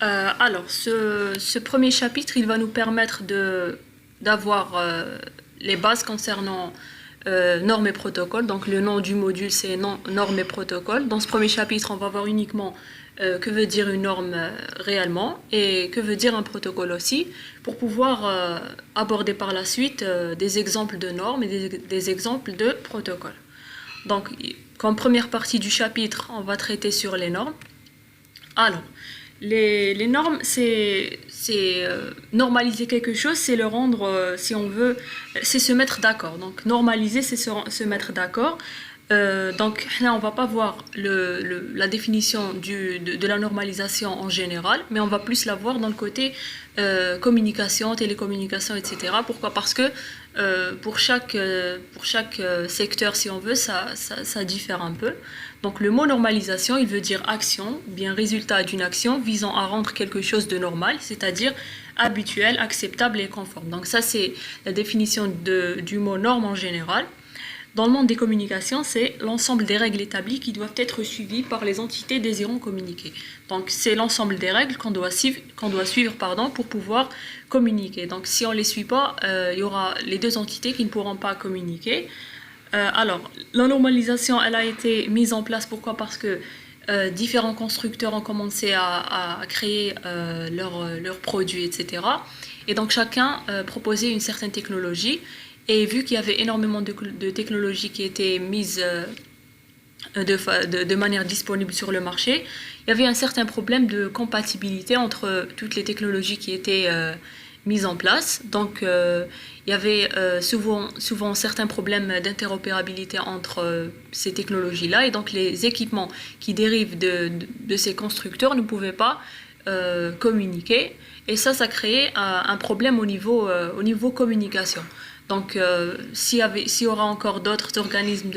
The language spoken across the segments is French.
Ce premier chapitre, il va nous permettre d'avoir les bases concernant normes et protocoles. Donc le nom du module, c'est normes et protocoles. Dans ce premier chapitre, on va voir uniquement que veut dire une norme réellement et que veut dire un protocole aussi, pour pouvoir aborder par la suite des exemples de normes et des exemples de protocoles. Donc, comme première partie du chapitre, on va traiter sur les normes. Alors, les normes, c'est normaliser quelque chose, c'est le rendre, si on veut, c'est se mettre d'accord. Donc, normaliser, c'est se mettre d'accord. Donc, là, on va pas voir la définition de la normalisation en général, mais on va plus la voir dans le côté communication, télécommunication, etc. Pourquoi? Parce que pour chaque secteur, si on veut, ça diffère un peu. Donc le mot normalisation, il veut dire action, ou bien résultat d'une action visant à rendre quelque chose de normal, c'est-à-dire habituel, acceptable et conforme. Donc ça, c'est la définition du mot norme en général. Dans le monde des communications, c'est l'ensemble des règles établies qui doivent être suivies par les entités désirant communiquer. Donc c'est l'ensemble des règles qu'on doit suivre pour pouvoir communiquer. Donc si on ne les suit pas, il y aura les deux entités qui ne pourront pas communiquer. La normalisation, elle a été mise en place. Pourquoi? Parce que différents constructeurs ont commencé à créer leurs produits, etc. Et donc chacun proposait une certaine technologie. Et vu qu'il y avait énormément de technologies qui étaient mises de manière disponible sur le marché, il y avait un certain problème de compatibilité entre toutes les technologies qui étaient mises en place. Donc il y avait souvent certains problèmes d'interopérabilité entre ces technologies-là. Et donc les équipements qui dérivent de ces constructeurs ne pouvaient pas communiquer. Et ça créait un problème au niveau communication. Donc, s'il y aura encore d'autres organismes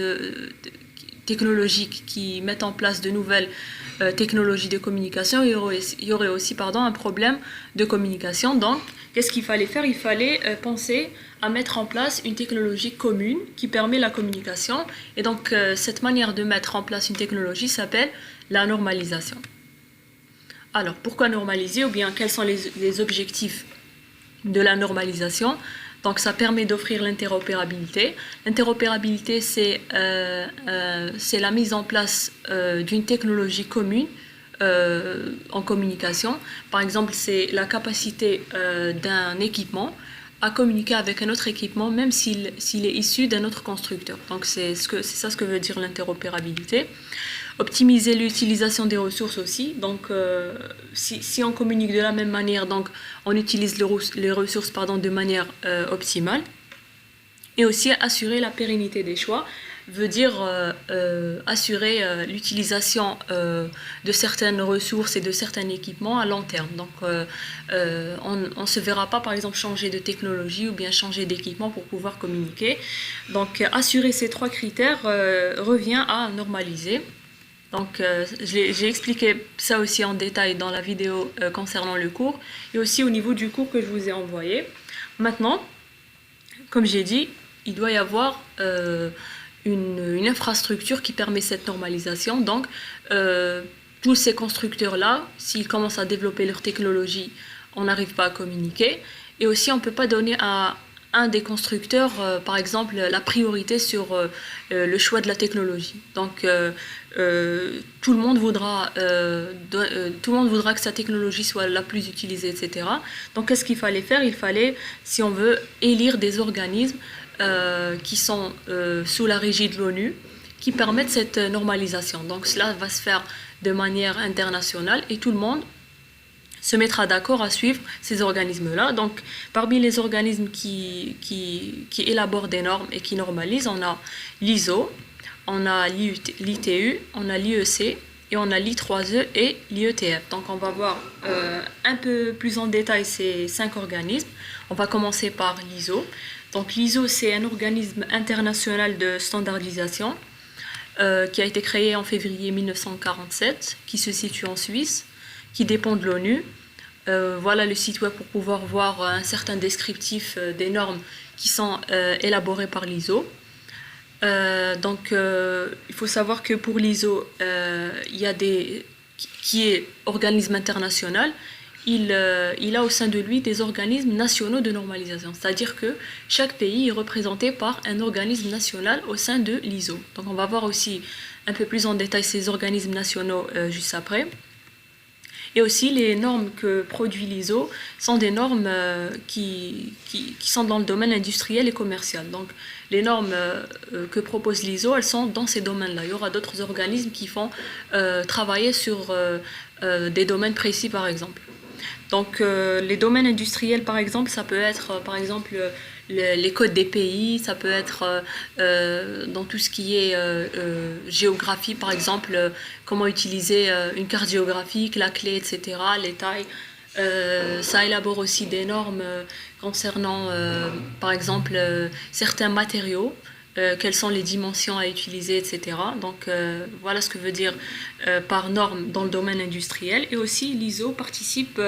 technologiques qui mettent en place de nouvelles technologies de communication, il y aurait aussi un problème de communication. Donc, qu'est-ce qu'il fallait faire? Il fallait penser à mettre en place une technologie commune qui permet la communication. Et donc, cette manière de mettre en place une technologie s'appelle la normalisation. Alors, pourquoi normaliser, ou bien quels sont les objectifs de la normalisation? Donc ça permet d'offrir l'interopérabilité. L'interopérabilité, c'est la mise en place d'une technologie commune en communication. Par exemple, c'est la capacité d'un équipement à communiquer avec un autre équipement, même s'il est issu d'un autre constructeur. Donc c'est ça ce que veut dire l'interopérabilité. Optimiser l'utilisation des ressources aussi. Donc, si on communique de la même manière, donc on utilise les ressources de manière optimale. Et aussi assurer la pérennité des choix veut dire assurer l'utilisation de certaines ressources et de certains équipements à long terme. Donc, on ne se verra pas, par exemple, changer de technologie ou bien changer d'équipement pour pouvoir communiquer. Donc, assurer ces trois critères revient à normaliser. Donc, j'ai expliqué ça aussi en détail dans la vidéo concernant le cours et aussi au niveau du cours que je vous ai envoyé. Maintenant, comme j'ai dit, il doit y avoir une infrastructure qui permet cette normalisation. Donc, tous ces constructeurs-là, s'ils commencent à développer leur technologie, on n'arrive pas à communiquer. Et aussi, on ne peut pas donner à un des constructeurs, par exemple, la priorité sur le choix de la technologie. Donc, tout le monde voudra que sa technologie soit la plus utilisée, etc. Donc, qu'est-ce qu'il fallait faire? Il fallait, si on veut, élire des organismes qui sont sous la régie de l'ONU, qui permettent cette normalisation. Donc, cela va se faire de manière internationale et tout le monde se mettra d'accord à suivre ces organismes-là. Donc, parmi les organismes qui élaborent des normes et qui normalisent, on a l'ISO, on a l'ITU, on a l'IEC et on a l'I3E et l'IETF. Donc, on va voir un peu plus en détail ces 5 organismes. On va commencer par l'ISO. Donc, l'ISO, c'est un organisme international de standardisation qui a été créé en février 1947, qui se situe en Suisse, qui dépend de l'ONU. Voilà le site web pour pouvoir voir un certain descriptif des normes qui sont élaborées par l'ISO. Il faut savoir que pour l'ISO, il y a qui est organisme international, il a au sein de lui des organismes nationaux de normalisation. C'est-à-dire que chaque pays est représenté par un organisme national au sein de l'ISO. Donc on va voir aussi un peu plus en détail ces organismes nationaux juste après. Et aussi, les normes que produit l'ISO sont des normes qui sont dans le domaine industriel et commercial. Donc, les normes que propose l'ISO, elles sont dans ces domaines-là. Il y aura d'autres organismes qui font travailler sur des domaines précis, par exemple. Donc, les domaines industriels, par exemple, ça peut être, par exemple, les codes des pays, ça peut être dans tout ce qui est géographie, par exemple, comment utiliser une carte géographique, la clé, etc., les tailles. Ça élabore aussi des normes concernant, par exemple, certains matériaux. Quelles sont les dimensions à utiliser, etc. Donc voilà ce que veut dire par norme dans le domaine industriel. Et aussi l'ISO participe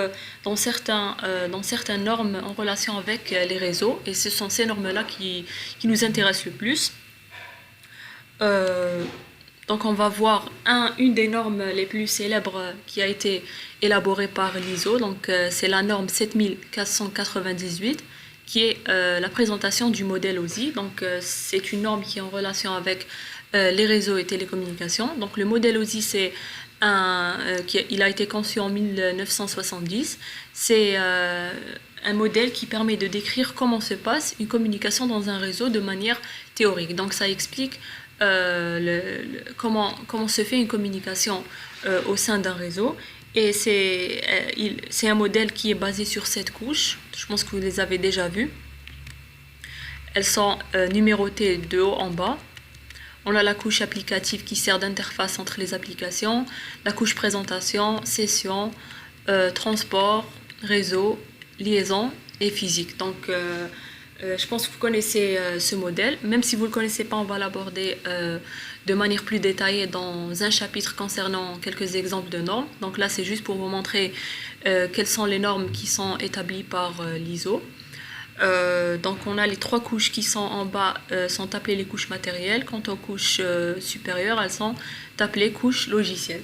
dans certaines normes en relation avec les réseaux. Et ce sont ces normes-là qui nous intéressent le plus. Donc on va voir une des normes les plus célèbres qui a été élaborée par l'ISO. Donc c'est la norme 7498. Qui est la présentation du modèle OSI. Donc, c'est une norme qui est en relation avec les réseaux et télécommunications. Donc, le modèle OSI, il a été conçu en 1970. C'est un modèle qui permet de décrire comment se passe une communication dans un réseau de manière théorique. Donc, ça explique comment se fait une communication au sein d'un réseau. Et c'est un modèle qui est basé sur 7 couches. Je pense que vous les avez déjà vues. Elles sont numérotées de haut en bas. On a la couche applicative qui sert d'interface entre les applications, la couche présentation, session, transport, réseau, liaison et physique. Donc, je pense que vous connaissez ce modèle. Même si vous ne le connaissez pas, on va l'aborder de manière plus détaillée dans un chapitre concernant quelques exemples de normes. Donc là, c'est juste pour vous montrer quelles sont les normes qui sont établies par l'ISO. Donc on a les 3 couches qui sont en bas, sont appelées les couches matérielles. Quant aux couches supérieures, elles sont appelées couches logicielles.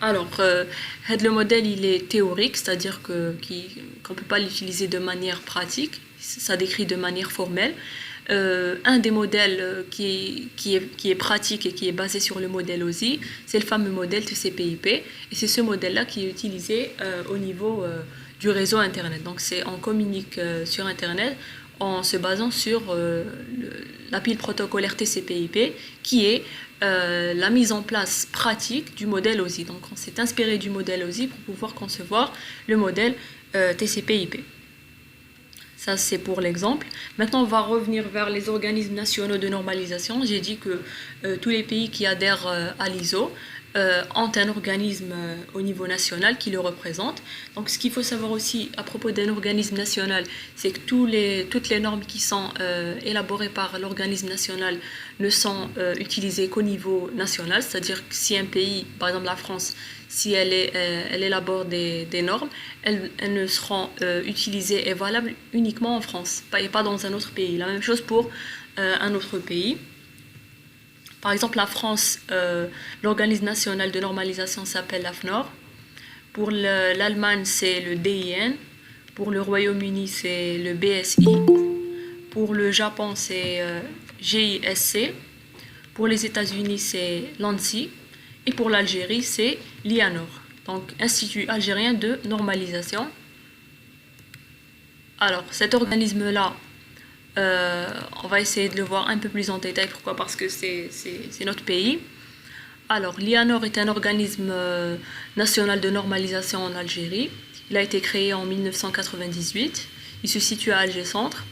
Alors, le modèle, il est théorique, c'est-à-dire qu'on ne peut pas l'utiliser de manière pratique. Ça décrit de manière formelle. Un des modèles qui est pratique et qui est basé sur le modèle OSI, c'est le fameux modèle TCP/IP. Et c'est ce modèle-là qui est utilisé au niveau du réseau Internet. Donc, on communique sur Internet en se basant sur la pile protocolaire TCP/IP qui est la mise en place pratique du modèle OSI. Donc, on s'est inspiré du modèle OSI pour pouvoir concevoir le modèle TCP/IP. Ça, c'est pour l'exemple. Maintenant, on va revenir vers les organismes nationaux de normalisation. J'ai dit que tous les pays qui adhèrent à l'ISO ont un organisme au niveau national qui le représente. Donc, ce qu'il faut savoir aussi à propos d'un organisme national, c'est que toutes les normes qui sont élaborées par l'organisme national ne sont utilisées qu'au niveau national. C'est-à-dire que si un pays, par exemple la France, si elle élabore des normes, elles ne seront utilisées et valables uniquement en France, et pas dans un autre pays. La même chose pour un autre pays. Par exemple, la France, l'organisme national de normalisation s'appelle l'AFNOR. Pour l'Allemagne, c'est le DIN. Pour le Royaume-Uni, c'est le BSI. Pour le Japon, c'est GISC. Pour les États-Unis, c'est l'ANSI. Et pour l'Algérie, c'est l'IANOR, donc Institut algérien de normalisation. Alors, cet organisme-là, on va essayer de le voir un peu plus en détail. Pourquoi? Parce que c'est notre pays. Alors, l'IANOR est un organisme national de normalisation en Algérie. Il a été créé en 1998. Il se situe à Alger Centre.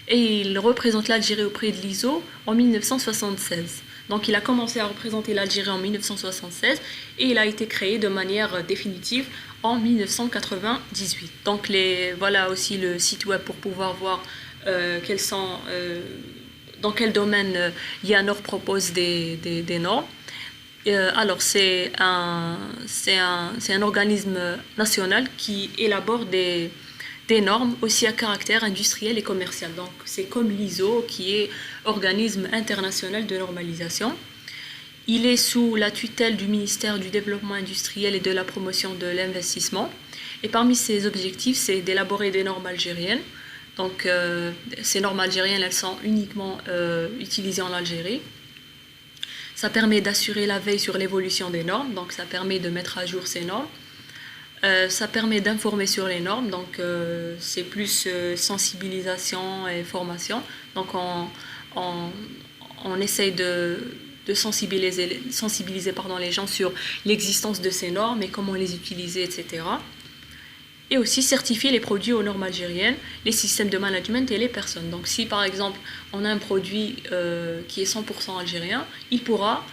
Et il représente l'Algérie auprès de l'ISO en 1976. Donc il a commencé à représenter l'Algérie en 1976 et il a été créé de manière définitive en 1998. Donc voilà aussi le site web pour pouvoir voir dans quel domaine l'IANOR propose des normes. Alors c'est un organisme national qui élabore des normes aussi à caractère industriel et commercial. Donc c'est comme l'ISO qui est organisme international de normalisation. Il est sous la tutelle du ministère du Développement industriel et de la promotion de l'investissement. Et parmi ses objectifs, c'est d'élaborer des normes algériennes. Donc, ces normes algériennes, elles sont uniquement utilisées en Algérie. Ça permet d'assurer la veille sur l'évolution des normes, donc ça permet de mettre à jour ces normes. Ça permet d'informer sur les normes, donc c'est plus sensibilisation et formation. Donc on essaye de sensibiliser les gens sur l'existence de ces normes et comment les utiliser, etc. Et aussi certifier les produits aux normes algériennes, les systèmes de management et les personnes. Donc si par exemple on a un produit qui est 100% algérien, il pourra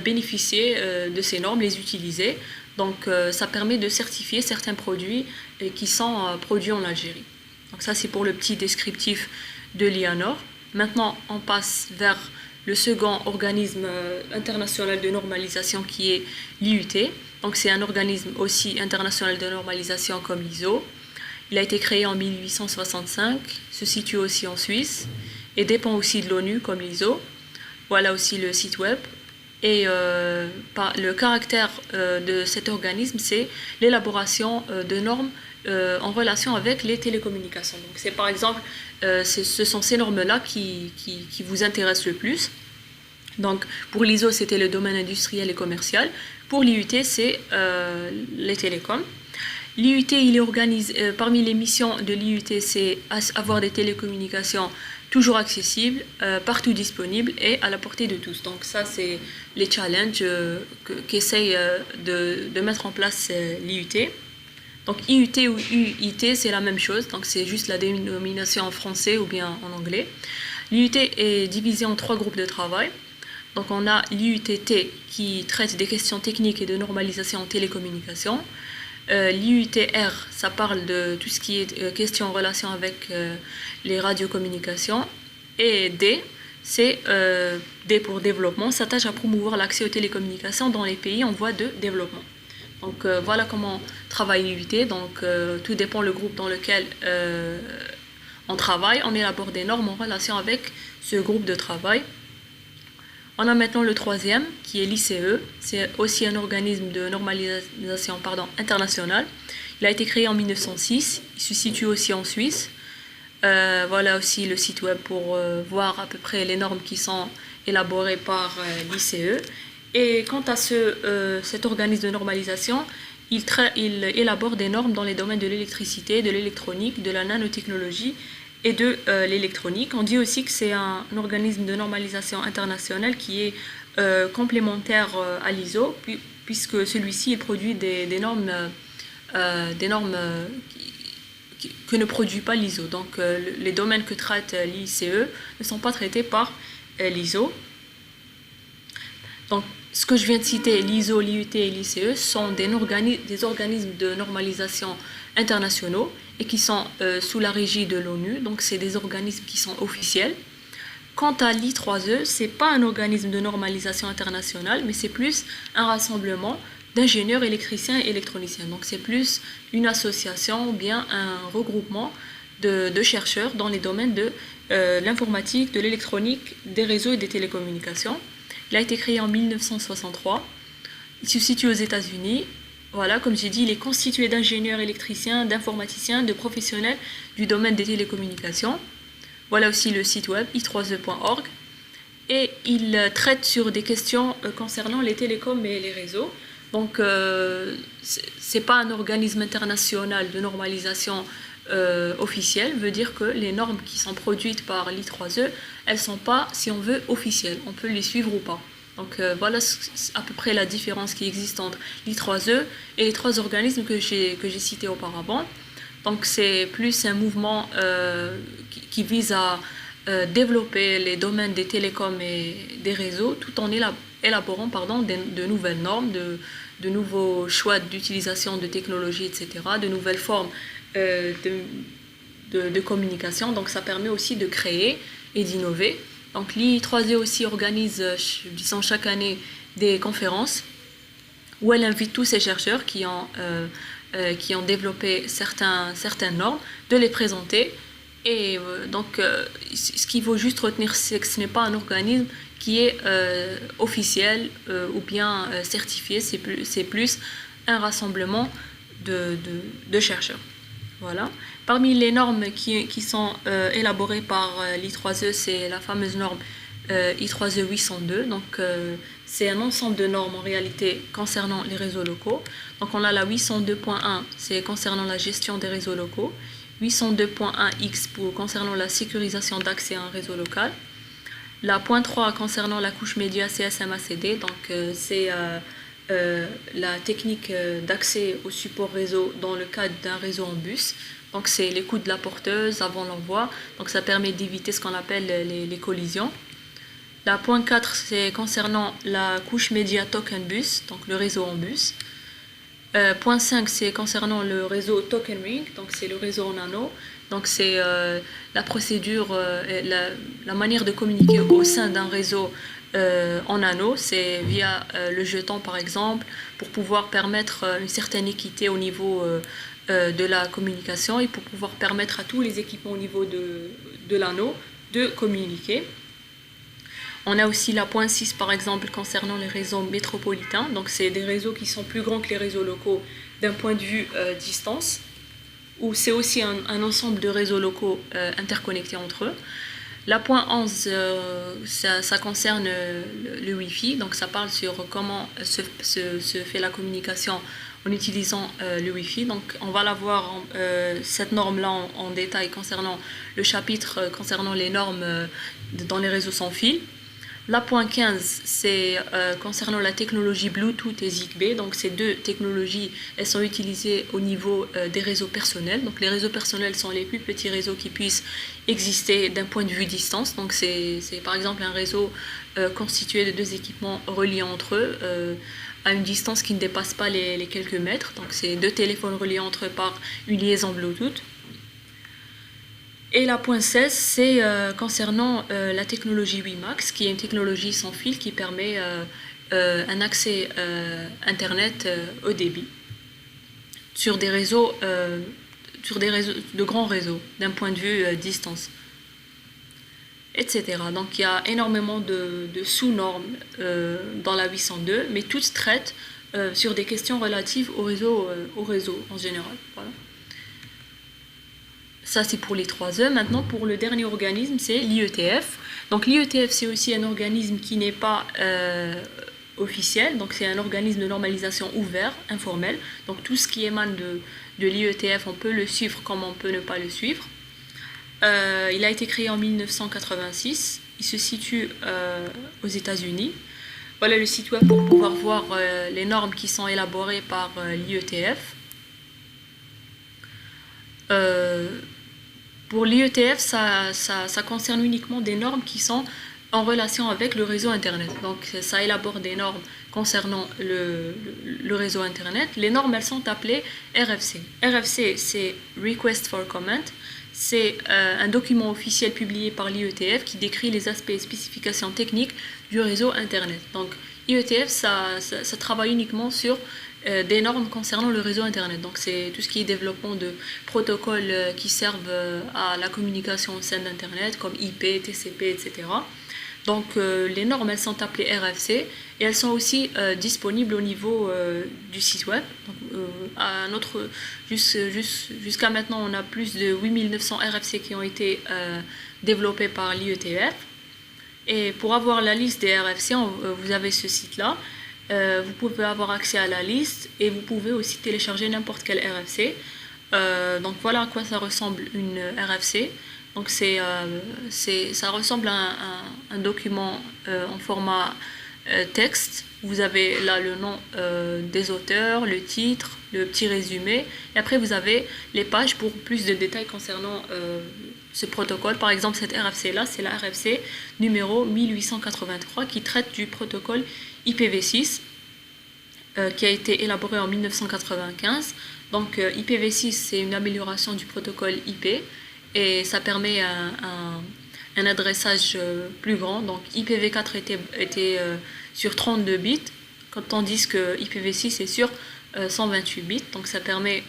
bénéficier de ces normes, les utiliser. Donc ça permet de certifier certains produits qui sont produits en Algérie. Donc ça c'est pour le petit descriptif de l'IANOR. Maintenant on passe vers le second organisme international de normalisation qui est l'IUT. Donc c'est un organisme aussi international de normalisation comme l'ISO. Il a été créé en 1865, se situe aussi en Suisse et dépend aussi de l'ONU comme l'ISO. Voilà aussi le site web. Et le caractère de cet organisme, c'est l'élaboration de normes en relation avec les télécommunications. Donc c'est par exemple, ce sont ces normes-là qui vous intéressent le plus. Donc pour l'ISO, c'était le domaine industriel et commercial. Pour l'IUT, c'est les télécoms. L'IUT, il est organisé, parmi les missions de l'IUT, c'est avoir des télécommunications toujours accessibles, partout disponibles et à la portée de tous. Donc ça, c'est les challenges qu'essaye de mettre en place l'IUT. Donc IUT ou UIT, c'est la même chose, donc c'est juste la dénomination en français ou bien en anglais. L'IUT est divisé en 3 groupes de travail. Donc on a l'IUTT qui traite des questions techniques et de normalisation en télécommunications. L'IUTR, ça parle de tout ce qui est question en relation avec les radiocommunications. Et D, c'est D pour développement, s'attache à promouvoir l'accès aux télécommunications dans les pays en voie de développement. Donc voilà comment travaille l'IUT. Donc tout dépend le groupe dans lequel on travaille. On élabore des normes en relation avec ce groupe de travail. On a maintenant le troisième, qui est l'ICE. C'est aussi un organisme de normalisation international. Il a été créé en 1906. Il se situe aussi en Suisse. Voilà aussi le site web pour voir à peu près les normes qui sont élaborées par l'ICE. Et quant à cet organisme de normalisation, il élabore des normes dans les domaines de l'électricité, de l'électronique, de la nanotechnologie et de l'électronique. On dit aussi que c'est un organisme de normalisation internationale qui est complémentaire à l'ISO, puisque celui-ci il produit des normes que ne produit pas l'ISO. Donc les domaines que traite l'ICE ne sont pas traités par l'ISO. Donc ce que je viens de citer, l'ISO, l'IUT et l'ICE, sont des organismes de normalisation internationaux et qui sont sous la régie de l'ONU, donc c'est des organismes qui sont officiels. Quant à l'I3E, ce n'est pas un organisme de normalisation internationale, mais c'est plus un rassemblement d'ingénieurs électriciens et électroniciens. Donc c'est plus une association ou bien un regroupement de chercheurs dans les domaines de l'informatique, de l'électronique, des réseaux et des télécommunications. Il a été créé en 1963. Il se situe aux États-Unis. Voilà, comme j'ai dit, il est constitué d'ingénieurs électriciens, d'informaticiens, de professionnels du domaine des télécommunications. Voilà aussi le site web i3e.org. Et il traite sur des questions concernant les télécoms et les réseaux. Donc, c'est pas un organisme international de normalisation officiel, veut dire que les normes qui sont produites par l'I3E, elles sont pas, si on veut, officielles. On peut les suivre ou pas. Donc voilà à peu près la différence qui existe entre l'I3E et les 3 organismes que j'ai cités auparavant. Donc c'est plus un mouvement qui vise à développer les domaines des télécoms et des réseaux tout en élaborant de nouvelles normes, de nouveaux choix d'utilisation de technologies, etc., de nouvelles formes de communication. Donc ça permet aussi de créer et d'innover. Donc l'I3E aussi organise, disons, chaque année des conférences où elle invite tous ces chercheurs qui ont développé certaines normes, de les présenter. Et donc ce qu'il faut juste retenir, c'est que ce n'est pas un organisme qui est officiel ou bien certifié, c'est plus un rassemblement de chercheurs. Voilà. Parmi les normes qui sont élaborées par l'I3E, c'est la fameuse norme I3E 802. Donc, c'est un ensemble de normes en réalité concernant les réseaux locaux. Donc, on a la 802.1, c'est concernant la gestion des réseaux locaux. 802.1x concernant la sécurisation d'accès à un réseau local. La point 3 concernant la couche média CSMA-CD, donc c'est la technique d'accès au support réseau dans le cadre d'un réseau en bus. Donc c'est l'écoute de la porteuse avant l'envoi, donc ça permet d'éviter ce qu'on appelle les collisions. La point 4 c'est concernant la couche média token bus, donc le réseau en bus. Point 5 c'est concernant le réseau token ring, donc c'est le réseau en anneau. Donc c'est la procédure, la manière de communiquer au sein d'un réseau en anneau, c'est via le jeton par exemple, pour pouvoir permettre une certaine équité au niveau de la communication et pour pouvoir permettre à tous les équipements au niveau de l'anneau de communiquer. On a aussi la point 6 par exemple concernant les réseaux métropolitains, donc c'est des réseaux qui sont plus grands que les réseaux locaux d'un point de vue distance, où c'est aussi un ensemble de réseaux locaux interconnectés entre eux. La point 11, ça concerne le Wi-Fi, donc ça parle sur comment se fait la communication en utilisant le Wi-Fi. Donc on va la voir, cette norme-là en détail concernant le chapitre concernant les normes dans les réseaux sans fil. La point 15, c'est concernant la technologie Bluetooth et Zigbee. Donc ces deux technologies, elles sont utilisées au niveau des réseaux personnels. Donc les réseaux personnels sont les plus petits réseaux qui puissent exister d'un point de vue distance. Donc c'est par exemple un réseau constitué de deux équipements reliés entre eux à une distance qui ne dépasse pas les quelques mètres. Donc c'est deux téléphones reliés entre eux par une liaison Bluetooth. Et la point 16, c'est concernant la technologie WiMAX, qui est une technologie sans fil qui permet un accès Internet haut débit sur des réseaux, de grands réseaux, d'un point de vue distance, etc. Donc il y a énormément de sous-normes dans la 802, mais toutes traitent sur des questions relatives au réseau en général. Voilà. Ça, c'est pour les 3E. Maintenant, pour le dernier organisme, c'est l'IETF. Donc, l'IETF, c'est aussi un organisme qui n'est pas officiel. Donc, c'est un organisme de normalisation ouvert, informel. Donc, tout ce qui émane de l'IETF, on peut le suivre comme on peut ne pas le suivre. Il a été créé en 1986. Il se situe aux États-Unis. Voilà le site web pour pouvoir voir les normes qui sont élaborées par l'IETF. Pour l'IETF, ça concerne uniquement des normes qui sont en relation avec le réseau Internet. Donc, ça élabore des normes concernant le réseau Internet. Les normes, elles sont appelées RFC. RFC, c'est Request for Comment. C'est un document officiel publié par l'IETF qui décrit les aspects et spécifications techniques du réseau Internet. Donc, l'IETF, ça travaille uniquement sur des normes concernant le réseau Internet. Donc c'est tout ce qui est développement de protocoles qui servent à la communication au sein d'Internet, comme IP, TCP, etc. Donc les normes, elles sont appelées RFC et elles sont aussi disponibles au niveau du site web. Donc, jusqu'à maintenant, on a plus de 8900 RFC qui ont été développés par l'IETF. Et pour avoir la liste des RFC, vous avez ce site-là. Vous pouvez avoir accès à la liste et vous pouvez aussi télécharger n'importe quel RFC. Donc voilà à quoi ça ressemble une RFC. Donc ça ressemble à un document en format texte. Vous avez là le nom des auteurs, le titre, le petit résumé. Et après vous avez les pages pour plus de détails concernant ce protocole. Par exemple, cette RFC-là, c'est la RFC numéro 1883 qui traite du protocole IPv6 qui a été élaboré en 1995. Donc IPv6, c'est une amélioration du protocole IP et ça permet un adressage plus grand. Donc IPv4 était sur 32 bits, tandis que IPv6 est sur 128 bits. Donc ça permet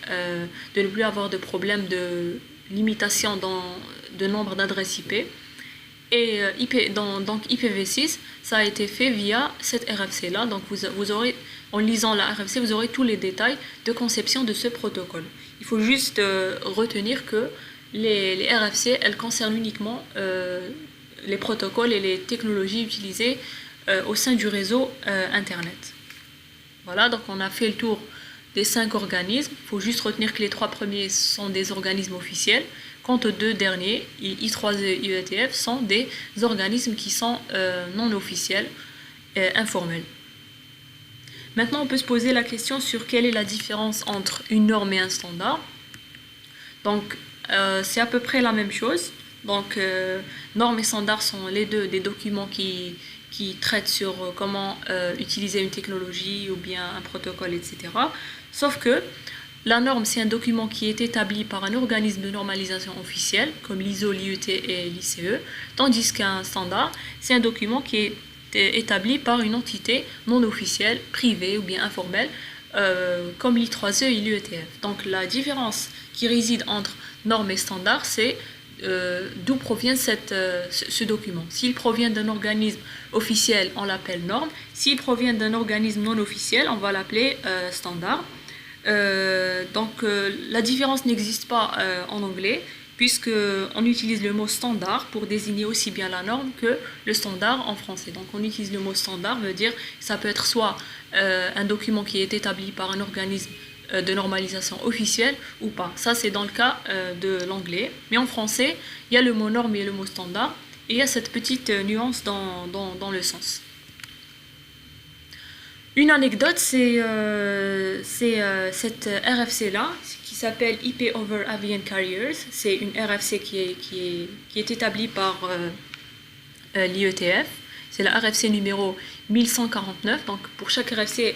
de ne plus avoir de problème de limitation dans de nombre d'adresses IP. Et donc IPv6, ça a été fait via cette RFC-là. Donc vous aurez, en lisant la RFC, vous aurez tous les détails de conception de ce protocole. Il faut juste retenir que les RFC, elles concernent uniquement les protocoles et les technologies utilisées au sein du réseau Internet. Voilà, donc on a fait le tour des 5 organismes. Il faut juste retenir que les 3 premiers sont des organismes officiels. Quant aux 2 derniers, I3E et IETF, sont des organismes qui sont non officiels, informels. Maintenant, on peut se poser la question sur quelle est la différence entre une norme et un standard. Donc, c'est à peu près la même chose. Donc, normes et standards sont les deux des documents qui traitent sur comment utiliser une technologie ou bien un protocole, etc. Sauf que la norme, c'est un document qui est établi par un organisme de normalisation officiel, comme l'ISO, l'IET et l'ICE, tandis qu'un standard, c'est un document qui est établi par une entité non officielle, privée ou bien informelle, comme l'I3E et l'IETF. Donc la différence qui réside entre norme et standard, c'est d'où provient ce document. S'il provient d'un organisme officiel, on l'appelle norme. S'il provient d'un organisme non officiel, on va l'appeler standard. La différence n'existe pas en anglais, puisqu'on utilise le mot standard pour désigner aussi bien la norme que le standard en français. Donc on utilise le mot standard, veut dire ça peut être soit un document qui est établi par un organisme de normalisation officielle ou pas. Ça c'est dans le cas de l'anglais. Mais en français, il y a le mot norme et le mot standard, et il y a cette petite nuance dans le sens. Une anecdote, c'est cette RFC-là, qui s'appelle IP over Avian Carriers. C'est une RFC qui est établie par l'IETF. C'est la RFC numéro 1149. Donc pour chaque RFC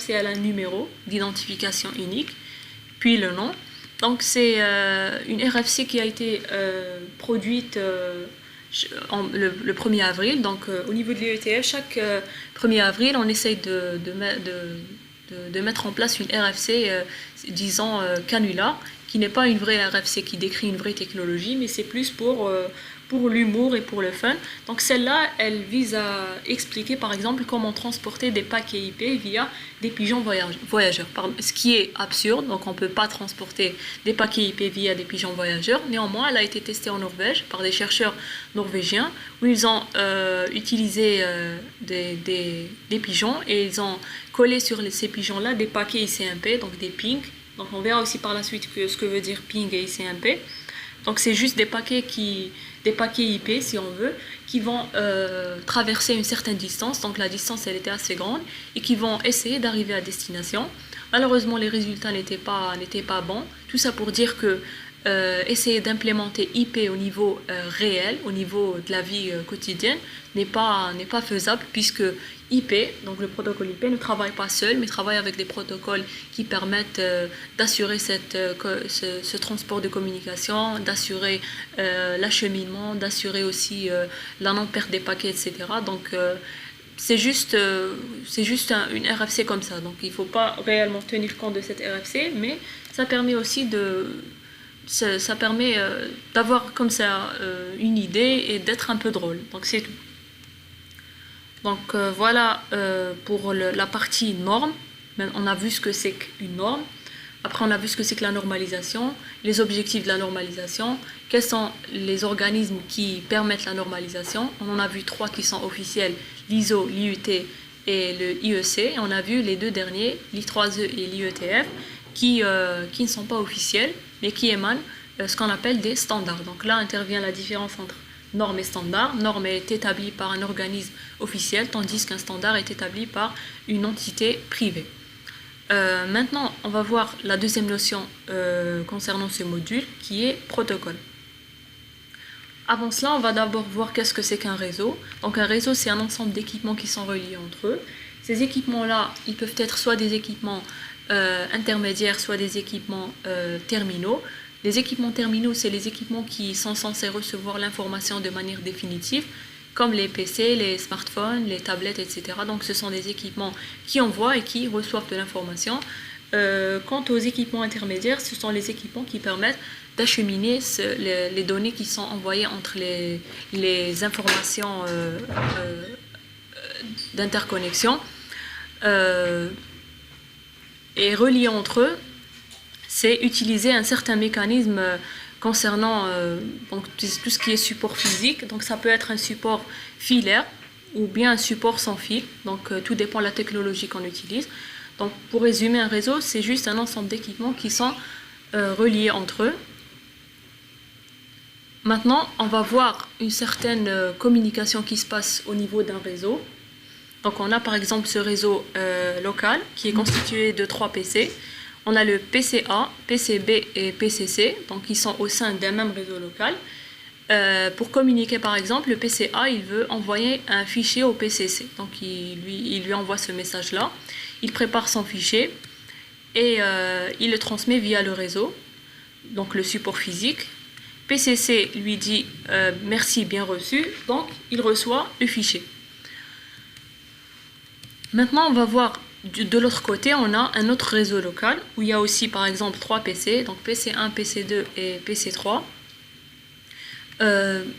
elle a un numéro d'identification unique, puis le nom. Donc c'est une RFC qui a été produite le 1er avril. Donc au niveau de l'IETF, chaque 1er avril, on essaye de mettre en place une RFC, disons canular, qui n'est pas une vraie RFC qui décrit une vraie technologie, mais c'est plus pour l'humour et pour le fun. Donc celle-là, elle vise à expliquer par exemple comment transporter des paquets IP via des pigeons voyageurs. Ce qui est absurde, donc on ne peut pas transporter des paquets IP via des pigeons voyageurs. Néanmoins, elle a été testée en Norvège par des chercheurs norvégiens, où ils ont utilisé des pigeons, et ils ont collé sur ces pigeons-là des paquets ICMP, donc des pings. Donc on verra aussi par la suite ce que veut dire ping et ICMP. Donc c'est juste des paquets IP, si on veut, qui vont traverser une certaine distance. Donc la distance, elle était assez grande, et qui vont essayer d'arriver à destination. Malheureusement, les résultats n'étaient pas bons. Tout ça pour dire que essayer d'implémenter IP au niveau réel, au niveau de la vie quotidienne, n'est pas faisable, puisque IP, donc le protocole IP, ne travaille pas seul, mais travaille avec des protocoles qui permettent d'assurer ce transport de communication, d'assurer l'acheminement, d'assurer aussi la non-perte des paquets, etc. Donc c'est juste une RFC comme ça. Donc il ne faut pas réellement tenir compte de cette RFC, mais ça permet aussi ça permet d'avoir comme ça une idée et d'être un peu drôle. Donc c'est tout. Donc voilà pour la partie norme. On a vu ce que c'est qu'une norme. Après on a vu ce que c'est que la normalisation, les objectifs de la normalisation, quels sont les organismes qui permettent la normalisation. On en a vu 3 qui sont officiels, l'ISO, l'IUT et le IEC. Et on a vu les 2 derniers, l'I3E et l'IETF, qui ne sont pas officiels, mais qui émanent ce qu'on appelle des standards. Donc là intervient la différence entre norme et standard. Norme est établie par un organisme officiel, tandis qu'un standard est établi par une entité privée. Maintenant, on va voir la deuxième notion concernant ce module, qui est protocole. Avant cela, on va d'abord voir qu'est-ce que c'est qu'un réseau. Donc un réseau, c'est un ensemble d'équipements qui sont reliés entre eux. Ces équipements-là, ils peuvent être soit des équipements intermédiaires, soit des équipements terminaux. Les équipements terminaux, c'est les équipements qui sont censés recevoir l'information de manière définitive, comme les PC, les smartphones, les tablettes, etc. Donc ce sont des équipements qui envoient et qui reçoivent de l'information Quant aux équipements intermédiaires, ce sont les équipements qui permettent d'acheminer les données qui sont envoyées entre les informations d'interconnexion et reliées entre eux. C'est utiliser un certain mécanisme concernant donc, tout ce qui est support physique. Donc ça peut être un support filaire ou bien un support sans fil. Donc tout dépend de la technologie qu'on utilise. Donc pour résumer, un réseau, c'est juste un ensemble d'équipements qui sont reliés entre eux. Maintenant, on va voir une certaine communication qui se passe au niveau d'un réseau. Donc on a par exemple ce réseau local qui est constitué de 3 PC. On a le PCA, PCB et PCC, donc ils sont au sein d'un même réseau local. Pour communiquer par exemple, le PCA il veut envoyer un fichier au PCC, donc il lui envoie ce message-là. Il prépare son fichier et il le transmet via le réseau, donc le support physique. PCC lui dit merci, bien reçu, donc il reçoit le fichier. Maintenant on va voir de l'autre côté, on a un autre réseau local où il y a aussi par exemple 3 PC, donc PC1, PC2 et PC3.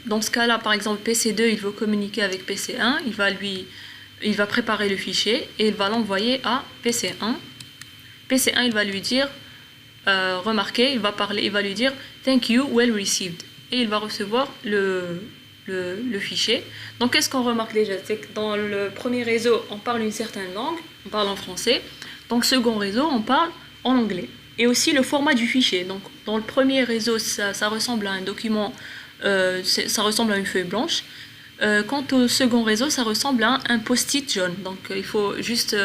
Dans ce cas-là, par exemple, PC2 il veut communiquer avec PC1, il va préparer le fichier et il va l'envoyer à PC1. PC1 il va lui dire, remarquez, il va lui dire thank you, well received, et il va recevoir le fichier. Donc qu'est-ce qu'on remarque déjà? C'est que dans le premier réseau on parle une certaine langue, on parle en français. Dans le second réseau on parle en anglais. Et aussi le format du fichier. Donc dans le premier réseau ça ressemble à un document, ça ressemble à une feuille blanche. Quant au second réseau ça ressemble à un post-it jaune. Donc il faut juste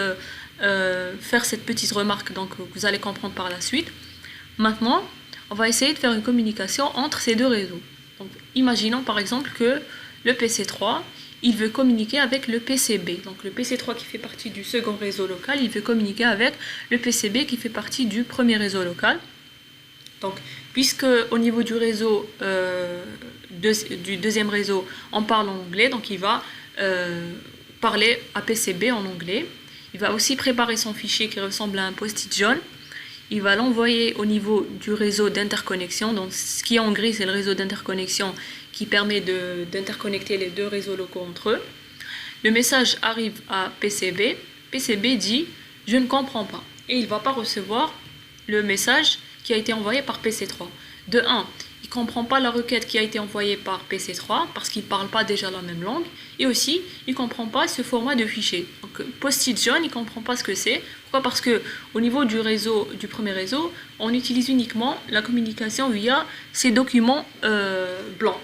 faire cette petite remarque, donc vous allez comprendre par la suite. Maintenant on va essayer de faire une communication entre ces deux réseaux. Donc, imaginons par exemple que le PC3 il veut communiquer avec le PCB. Donc le PC3 qui fait partie du second réseau local, il veut communiquer avec le PCB qui fait partie du premier réseau local. Donc puisque au niveau du réseau du deuxième réseau on parle en anglais, donc il va parler à PCB en anglais. Il va aussi préparer son fichier qui ressemble à un post-it jaune. Il va l'envoyer au niveau du réseau d'interconnexion. Donc ce qui est en gris, c'est le réseau d'interconnexion qui permet d'interconnecter les deux réseaux locaux entre eux. Le message arrive à PCB. PCB dit « je ne comprends pas » et il ne va pas recevoir le message qui a été envoyé par PC3. De 1, il ne comprend pas la requête qui a été envoyée par PC3 parce qu'il ne parle pas déjà la même langue, et aussi il ne comprend pas ce format de fichier. Donc post-it jaune, il ne comprend pas ce que c'est. Pourquoi? Parce que au niveau du réseau, du premier réseau, on utilise uniquement la communication via ces documents blancs.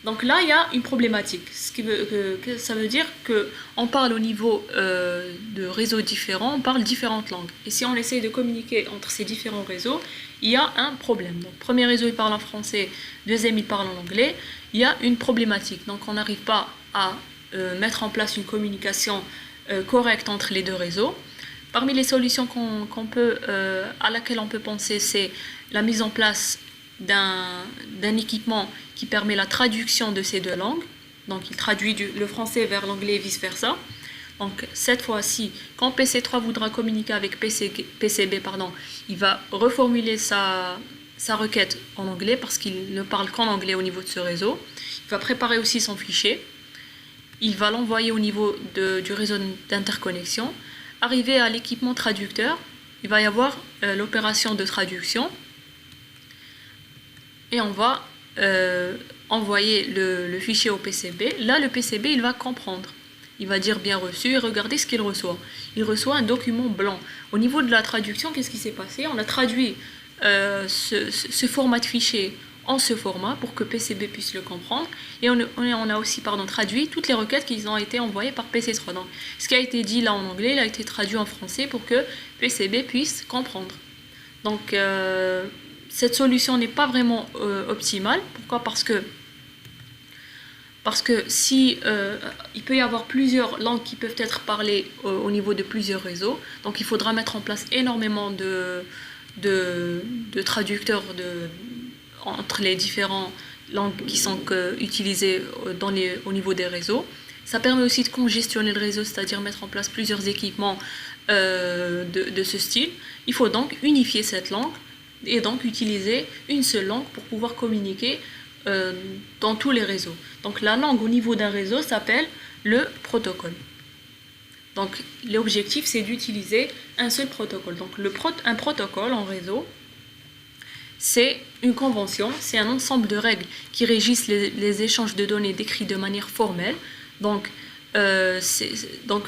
Donc là, il y a une problématique. Ça veut dire qu'on parle au niveau de réseaux différents, on parle différentes langues. Et si on essaie de communiquer entre ces différents réseaux, il y a un problème. Donc, premier réseau, il parle en français, deuxième, il parle en anglais. Il y a une problématique. Donc, on n'arrive pas à mettre en place une communication correcte entre les deux réseaux. Parmi les solutions à laquelle on peut penser, c'est la mise en place d'un équipement qui permet la traduction de ces deux langues. Donc il traduit le français vers l'anglais et vice-versa. Donc cette fois-ci, quand PC3 voudra communiquer avec PCB, il va reformuler sa requête en anglais parce qu'il ne parle qu'en anglais au niveau de ce réseau. Il va préparer aussi son fichier. Il va l'envoyer au niveau du réseau d'interconnexion. Arrivé à l'équipement traducteur, il va y avoir l'opération de traduction. Et on va envoyer le fichier au PCB. Là, le PCB, il va comprendre. Il va dire bien reçu et regardez ce qu'il reçoit. Il reçoit un document blanc. Au niveau de la traduction, qu'est-ce qui s'est passé? On a traduit ce format de fichier en ce format pour que PCB puisse le comprendre. Et on a aussi traduit toutes les requêtes qui ont été envoyées par PC3. Donc, ce qui a été dit là en anglais, il a été traduit en français pour que PCB puisse comprendre. Donc, cette solution n'est pas vraiment optimale. Pourquoi? Parce que si il peut y avoir plusieurs langues qui peuvent être parlées au niveau de plusieurs réseaux, donc il faudra mettre en place énormément de traducteurs entre les différentes langues qui sont utilisées au niveau des réseaux. Ça permet aussi de congestionner le réseau, c'est-à-dire mettre en place plusieurs équipements de ce style. Il faut donc unifier cette langue et donc utiliser une seule langue pour pouvoir communiquer dans tous les réseaux. Donc la langue au niveau d'un réseau s'appelle le protocole. Donc l'objectif c'est d'utiliser un seul protocole. Donc un protocole en réseau, c'est une convention, c'est un ensemble de règles qui régissent les échanges de données décrits de manière formelle. Donc,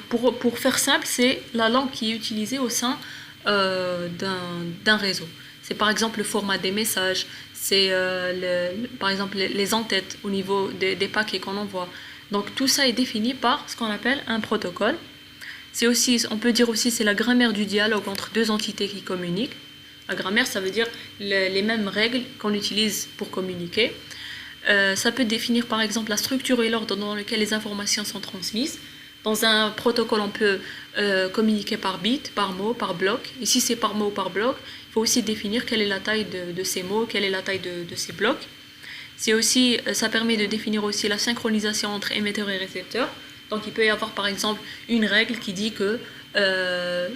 pour faire simple, c'est la langue qui est utilisée au sein d'un réseau. C'est par exemple le format des messages, c'est par exemple les entêtes au niveau des paquets qu'on envoie. Donc tout ça est défini par ce qu'on appelle un protocole. C'est aussi, on peut dire aussi, c'est la grammaire du dialogue entre deux entités qui communiquent. La grammaire, ça veut dire les mêmes règles qu'on utilise pour communiquer. Ça peut définir par exemple la structure et l'ordre dans lequel les informations sont transmises. Dans un protocole, on peut communiquer par bit, par mot, par bloc. Et si c'est par mot ou par bloc, il faut aussi définir quelle est la taille de ces mots, quelle est la taille de ces blocs. Ça permet de définir aussi la synchronisation entre émetteur et récepteur. Donc il peut y avoir par exemple une règle qui dit que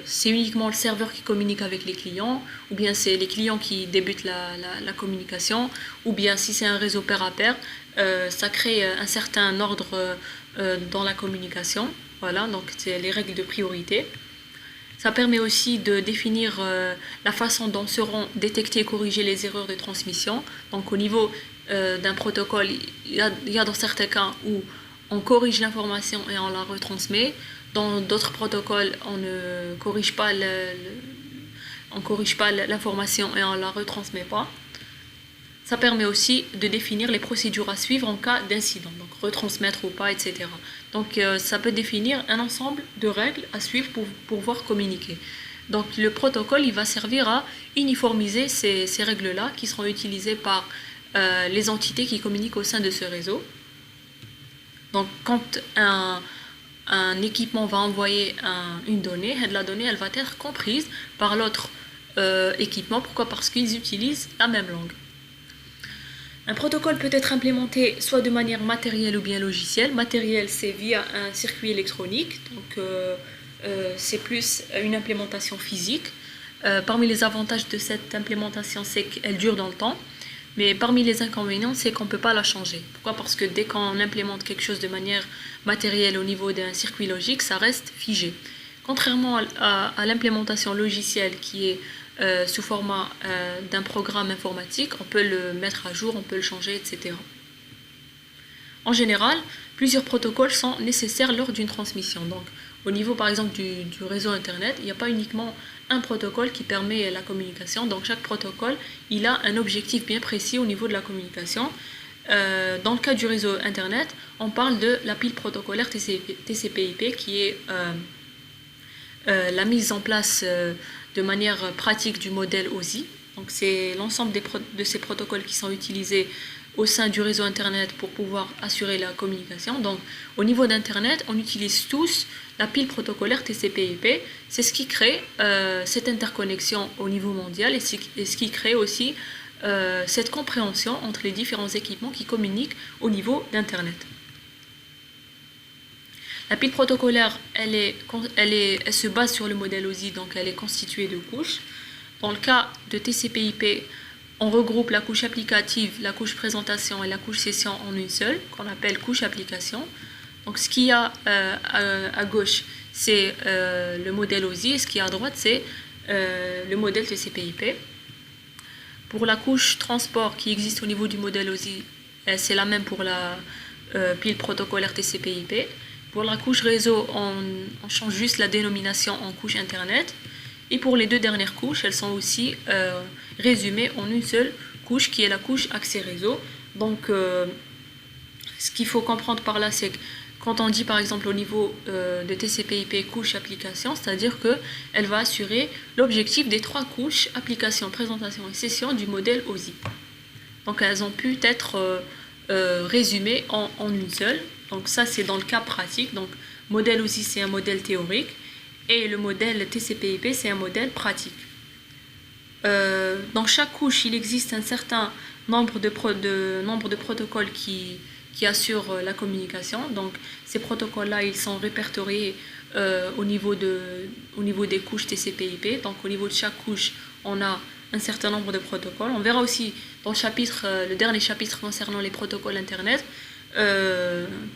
c'est uniquement le serveur qui communique avec les clients, ou bien c'est les clients qui débutent la communication, ou bien si c'est un réseau pair à pair, ça crée un certain ordre dans la communication. Voilà, donc c'est les règles de priorité. Ça permet aussi de définir la façon dont seront détectées et corrigées les erreurs de transmission. Donc au niveau d'un protocole, il y a dans certains cas où on corrige l'information et on la retransmet. Dans d'autres protocoles, on ne corrige pas l'information et on ne la retransmet pas. Ça permet aussi de définir les procédures à suivre en cas d'incident, donc retransmettre ou pas, etc. Donc ça peut définir un ensemble de règles à suivre pour pouvoir communiquer. Donc le protocole, il va servir à uniformiser ces règles-là qui seront utilisées par les entités qui communiquent au sein de ce réseau. Donc quand un équipement va envoyer une donnée, la donnée elle va être comprise par l'autre équipement. Pourquoi? Parce qu'ils utilisent la même langue. Un protocole peut être implémenté soit de manière matérielle ou bien logicielle. Matériel, c'est via un circuit électronique, donc c'est plus une implémentation physique. Parmi les avantages de cette implémentation, c'est qu'elle dure dans le temps. Mais parmi les inconvénients, c'est qu'on ne peut pas la changer. Pourquoi? Parce que dès qu'on implémente quelque chose de manière matérielle au niveau d'un circuit logique, ça reste figé. Contrairement à l'implémentation logicielle qui est sous format d'un programme informatique, on peut le mettre à jour, on peut le changer, etc. En général, plusieurs protocoles sont nécessaires lors d'une transmission. Donc, au niveau par exemple du réseau Internet, il n'y a pas uniquement un protocole qui permet la communication. Donc chaque protocole, il a un objectif bien précis au niveau de la communication. Dans le cas du réseau Internet, on parle de la pile protocolaire TCP/IP qui est la mise en place de manière pratique du modèle OSI. Donc c'est l'ensemble de ces protocoles qui sont utilisés au sein du réseau Internet pour pouvoir assurer la communication. Donc au niveau d'Internet, on utilise tous la pile protocolaire TCP/IP. C'est ce qui crée cette interconnexion au niveau mondial et ce qui crée aussi cette compréhension entre les différents équipements qui communiquent au niveau d'Internet. La pile protocolaire, elle se base sur le modèle OSI, donc elle est constituée de couches. Dans le cas de TCP/IP, on regroupe la couche applicative, la couche présentation et la couche session en une seule, qu'on appelle couche application. Donc ce qu'il y a à gauche, c'est le modèle OSI, et ce qu'il y a à droite, c'est le modèle TCP/IP. Pour la couche transport qui existe au niveau du modèle OSI, c'est la même pour la pile protocolaire TCP/IP. Pour la couche réseau, on change juste la dénomination en couche Internet. Et pour les deux dernières couches, elles sont aussi résumées en une seule couche qui est la couche accès réseau. Donc ce qu'il faut comprendre par là, c'est que quand on dit par exemple au niveau de TCP/IP couche application, c'est-à-dire qu'elle va assurer l'objectif des trois couches application, présentation et session du modèle OSI. Donc elles ont pu être résumées en une seule. Donc ça c'est dans le cas pratique. Donc modèle OSI c'est un modèle théorique et le modèle TCP/IP c'est un modèle pratique. Dans chaque couche il existe un certain nombre de protocoles qui assurent la communication. Donc ces protocoles là ils sont répertoriés au niveau des couches TCP/IP. Donc au niveau de chaque couche, on a un certain nombre de protocoles. On verra aussi dans le dernier chapitre concernant les protocoles Internet,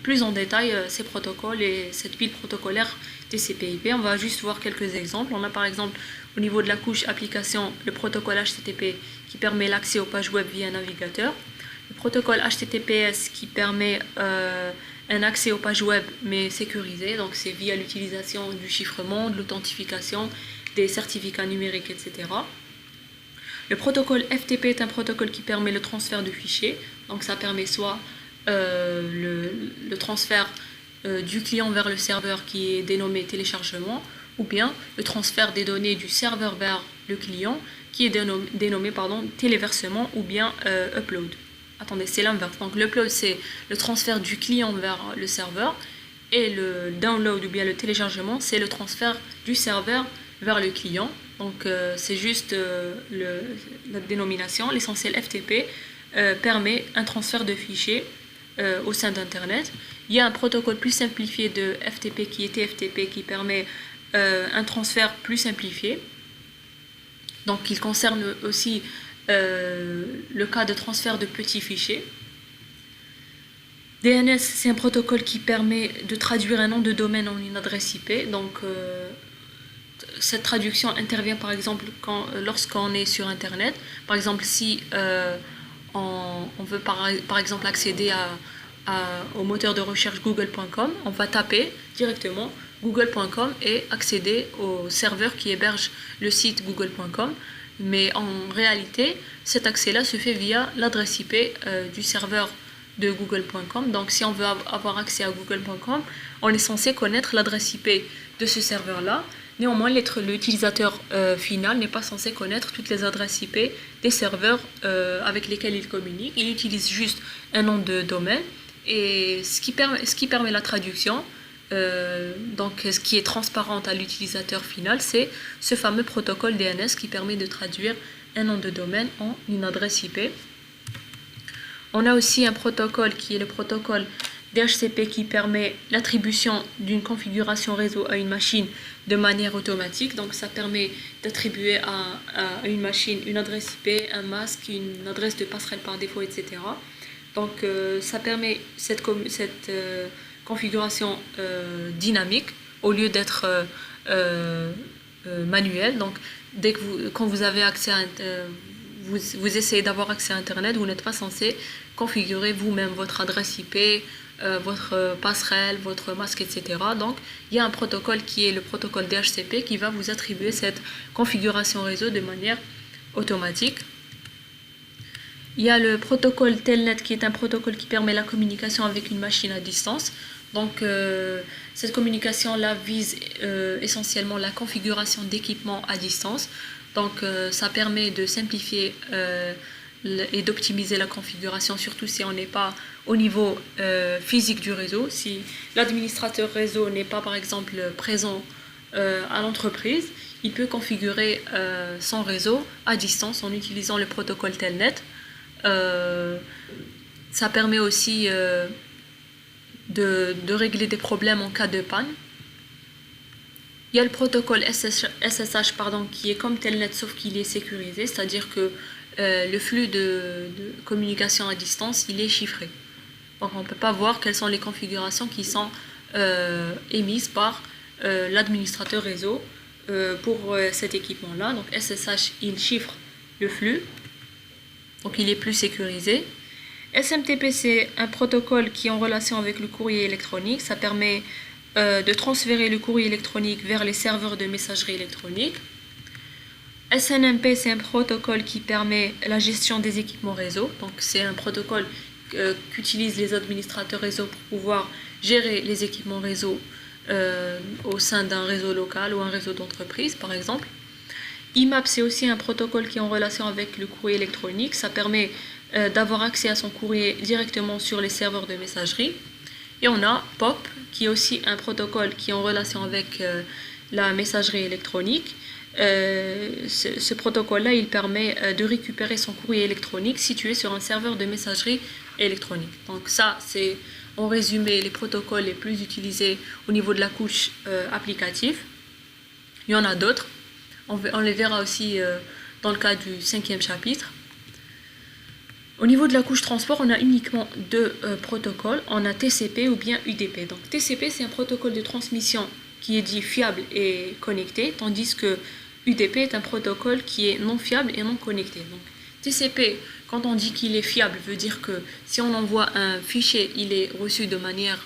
plus en détail ces protocoles et cette pile protocolaire TCP/IP. On va juste voir quelques exemples. On a par exemple au niveau de la couche application le protocole HTTP qui permet l'accès aux pages web via un navigateur. Le protocole HTTPS qui permet un accès aux pages web mais sécurisé, donc c'est via l'utilisation du chiffrement, de l'authentification, des certificats numériques, etc. Le protocole FTP est un protocole qui permet le transfert de fichiers, donc ça permet soit le transfert du client vers le serveur qui est dénommé téléchargement, ou bien le transfert des données du serveur vers le client qui est dénommé téléversement ou bien upload. Attendez, c'est l'inverse. Donc l'upload, c'est le transfert du client vers le serveur, et le download ou bien le téléchargement, c'est le transfert du serveur vers le client. Donc c'est juste la dénomination. L'essentiel FTP permet un transfert de fichiers au sein d'Internet. Il y a un protocole plus simplifié de FTP qui est TFTP qui permet un transfert plus simplifié. Donc il concerne aussi le cas de transfert de petits fichiers. DNS, c'est un protocole qui permet de traduire un nom de domaine en une adresse IP. Donc cette traduction intervient par exemple lorsqu'on est sur Internet. Par exemple, si on veut par exemple accéder au moteur de recherche google.com, on va taper directement google.com et accéder au serveur qui héberge le site google.com. Mais en réalité, cet accès-là se fait via l'adresse IP du serveur de google.com. Donc si on veut avoir accès à google.com, on est censé connaître l'adresse IP de ce serveur-là. Néanmoins, l'utilisateur final n'est pas censé connaître toutes les adresses IP des serveurs avec lesquels il communique. Il utilise juste un nom de domaine, et ce qui permet la traduction, donc ce qui est transparent à l'utilisateur final, c'est ce fameux protocole DNS qui permet de traduire un nom de domaine en une adresse IP. On a aussi un protocole qui est le protocole DHCP qui permet l'attribution d'une configuration réseau à une machine de manière automatique. Donc ça permet d'attribuer à une machine une adresse IP, un masque, une adresse de passerelle par défaut, etc. Donc ça permet cette configuration dynamique au lieu d'être manuelle. Donc quand vous avez accès vous essayez d'avoir accès à Internet, vous n'êtes pas censé configurer vous-même votre adresse IP, votre passerelle, votre masque, etc. Donc il y a un protocole qui est le protocole DHCP qui va vous attribuer cette configuration réseau de manière automatique. Il y a le protocole Telnet qui est un protocole qui permet la communication avec une machine à distance. Donc cette communication-là vise essentiellement la configuration d'équipements à distance. Donc ça permet de simplifier et d'optimiser la configuration, surtout si on n'est pas au niveau physique du réseau. Si l'administrateur réseau n'est pas par exemple présent à l'entreprise, il peut configurer son réseau à distance en utilisant le protocole Telnet. Ça permet aussi de régler des problèmes en cas de panne. Il y a le protocole SSH qui est comme Telnet sauf qu'il est sécurisé, c'est-à-dire que le flux de communication à distance il est chiffré. Donc on ne peut pas voir quelles sont les configurations qui sont émises par l'administrateur réseau pour cet équipement-là. Donc SSH il chiffre le flux, donc il est plus sécurisé. SMTP c'est un protocole qui est en relation avec le courrier électronique. Ça permet de transférer le courrier électronique vers les serveurs de messagerie électronique. SNMP c'est un protocole qui permet la gestion des équipements réseau. Donc c'est un protocole qu'utilisent les administrateurs réseau pour pouvoir gérer les équipements réseau au sein d'un réseau local ou un réseau d'entreprise par exemple. IMAP c'est aussi un protocole qui est en relation avec le courrier électronique. Ça permet d'avoir accès à son courrier directement sur les serveurs de messagerie. Et on a POP qui est aussi un protocole qui est en relation avec la messagerie électronique. Ce protocole-là, il permet de récupérer son courrier électronique situé sur un serveur de messagerie électronique. Donc ça, c'est en résumé les protocoles les plus utilisés au niveau de la couche applicative. Il y en a d'autres. On les verra aussi dans le cas du 5e chapitre. Au niveau de la couche transport, on a uniquement deux protocoles. On a TCP ou bien UDP. Donc TCP, c'est un protocole de transmission qui est dit fiable et connecté, tandis que UDP est un protocole qui est non fiable et non connecté. Donc TCP, quand on dit qu'il est fiable, veut dire que si on envoie un fichier, il est reçu de manière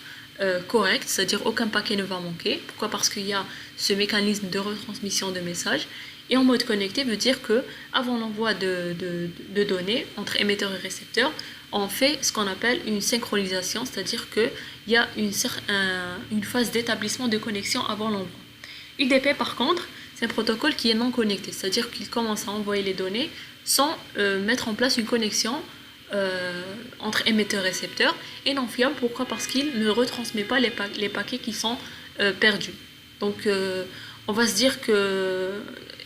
correcte, c'est-à-dire aucun paquet ne va manquer. Pourquoi? Parce qu'il y a ce mécanisme de retransmission de messages. Et en mode connecté veut dire que avant l'envoi de données entre émetteur et récepteur, on fait ce qu'on appelle une synchronisation, c'est-à-dire qu'il y a une phase d'établissement de connexion avant l'envoi. UDP par contre, c'est un protocole qui est non connecté, c'est-à-dire qu'il commence à envoyer les données sans mettre en place une connexion entre émetteur et récepteur, et non fiable. Pourquoi? Parce qu'il ne retransmet pas les paquets qui sont perdus. Donc on va se dire que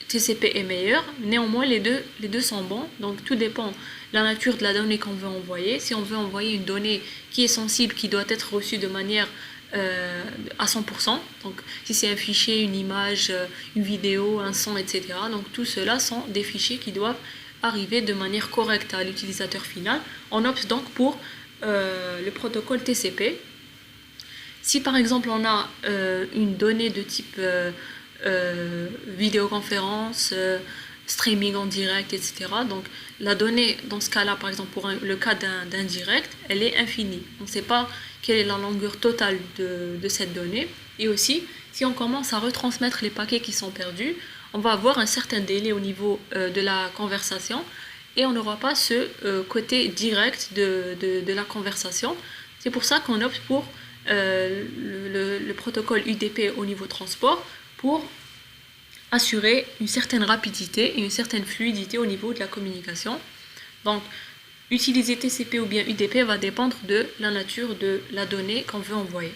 TCP est meilleur, néanmoins les deux sont bons, donc tout dépend de la nature de la donnée qu'on veut envoyer. Si on veut envoyer une donnée qui est sensible, qui doit être reçue de manière à 100%, donc si c'est un fichier, une image, une vidéo, un son, etc., donc tout cela sont des fichiers qui doivent arriver de manière correcte à l'utilisateur final. On opte donc pour le protocole TCP. Si par exemple on a une donnée de type vidéoconférence, streaming en direct, etc. Donc la donnée, dans ce cas-là, par exemple pour le cas d'un direct, elle est infinie. On ne sait pas quelle est la longueur totale de cette donnée. Et aussi, si on commence à retransmettre les paquets qui sont perdus, on va avoir un certain délai au niveau de la conversation et on n'aura pas ce côté direct de la conversation. C'est pour ça qu'on opte pour le protocole UDP au niveau transport, pour assurer une certaine rapidité et une certaine fluidité au niveau de la communication. Donc, utiliser TCP ou bien UDP va dépendre de la nature de la donnée qu'on veut envoyer.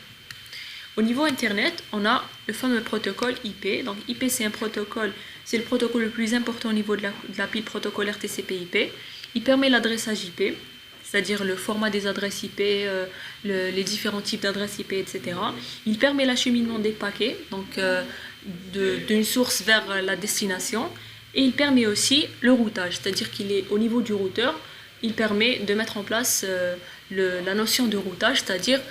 Au niveau Internet, on a le fameux protocole IP. Donc, IP, c'est un protocole, c'est le protocole le plus important au niveau de la pile protocolaire TCP/IP. Il permet l'adressage IP, c'est-à-dire le format des adresses IP, les différents types d'adresses IP, etc. Il permet l'acheminement des paquets, donc d'une source vers la destination, et il permet aussi le routage, c'est-à-dire qu'il est au niveau du routeur, il permet de mettre en place la notion de routage, c'est-à-dire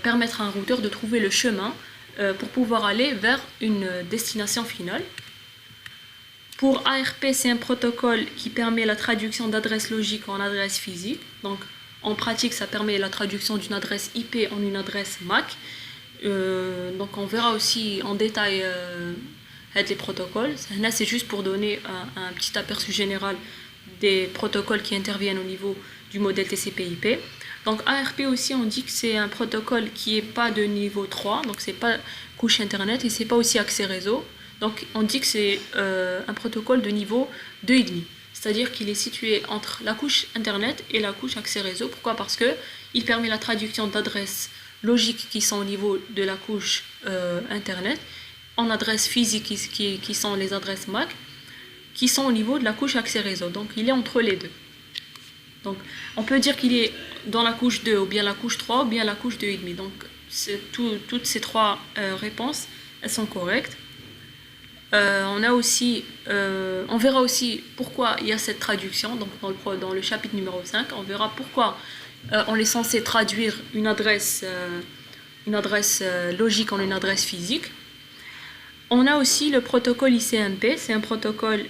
permettre à un routeur de trouver le chemin pour pouvoir aller vers une destination finale. Pour ARP, c'est un protocole qui permet la traduction d'adresses logiques en adresses physiques. Donc, en pratique, ça permet la traduction d'une adresse IP en une adresse MAC. Donc, on verra aussi en détail les protocoles. Là, c'est juste pour donner un petit aperçu général des protocoles qui interviennent au niveau du modèle TCP/IP. Donc, ARP aussi, on dit que c'est un protocole qui n'est pas de niveau 3, donc c'est pas couche Internet et c'est pas aussi accès réseau. Donc on dit que c'est un protocole de niveau 2,5, c'est-à-dire qu'il est situé entre la couche Internet et la couche accès réseau. Pourquoi? Parce qu'il permet la traduction d'adresses logiques qui sont au niveau de la couche Internet en adresses physiques qui sont les adresses MAC, qui sont au niveau de la couche accès réseau. Donc il est entre les deux. Donc on peut dire qu'il est dans la couche 2 ou bien la couche 3 ou bien la couche 2,5. Donc toutes ces trois réponses, elles sont correctes. On verra aussi pourquoi il y a cette traduction. Donc dans le chapitre numéro 5, on verra pourquoi on est censé traduire une adresse logique en une adresse physique. On a aussi le protocole ICMP, c'est un protocole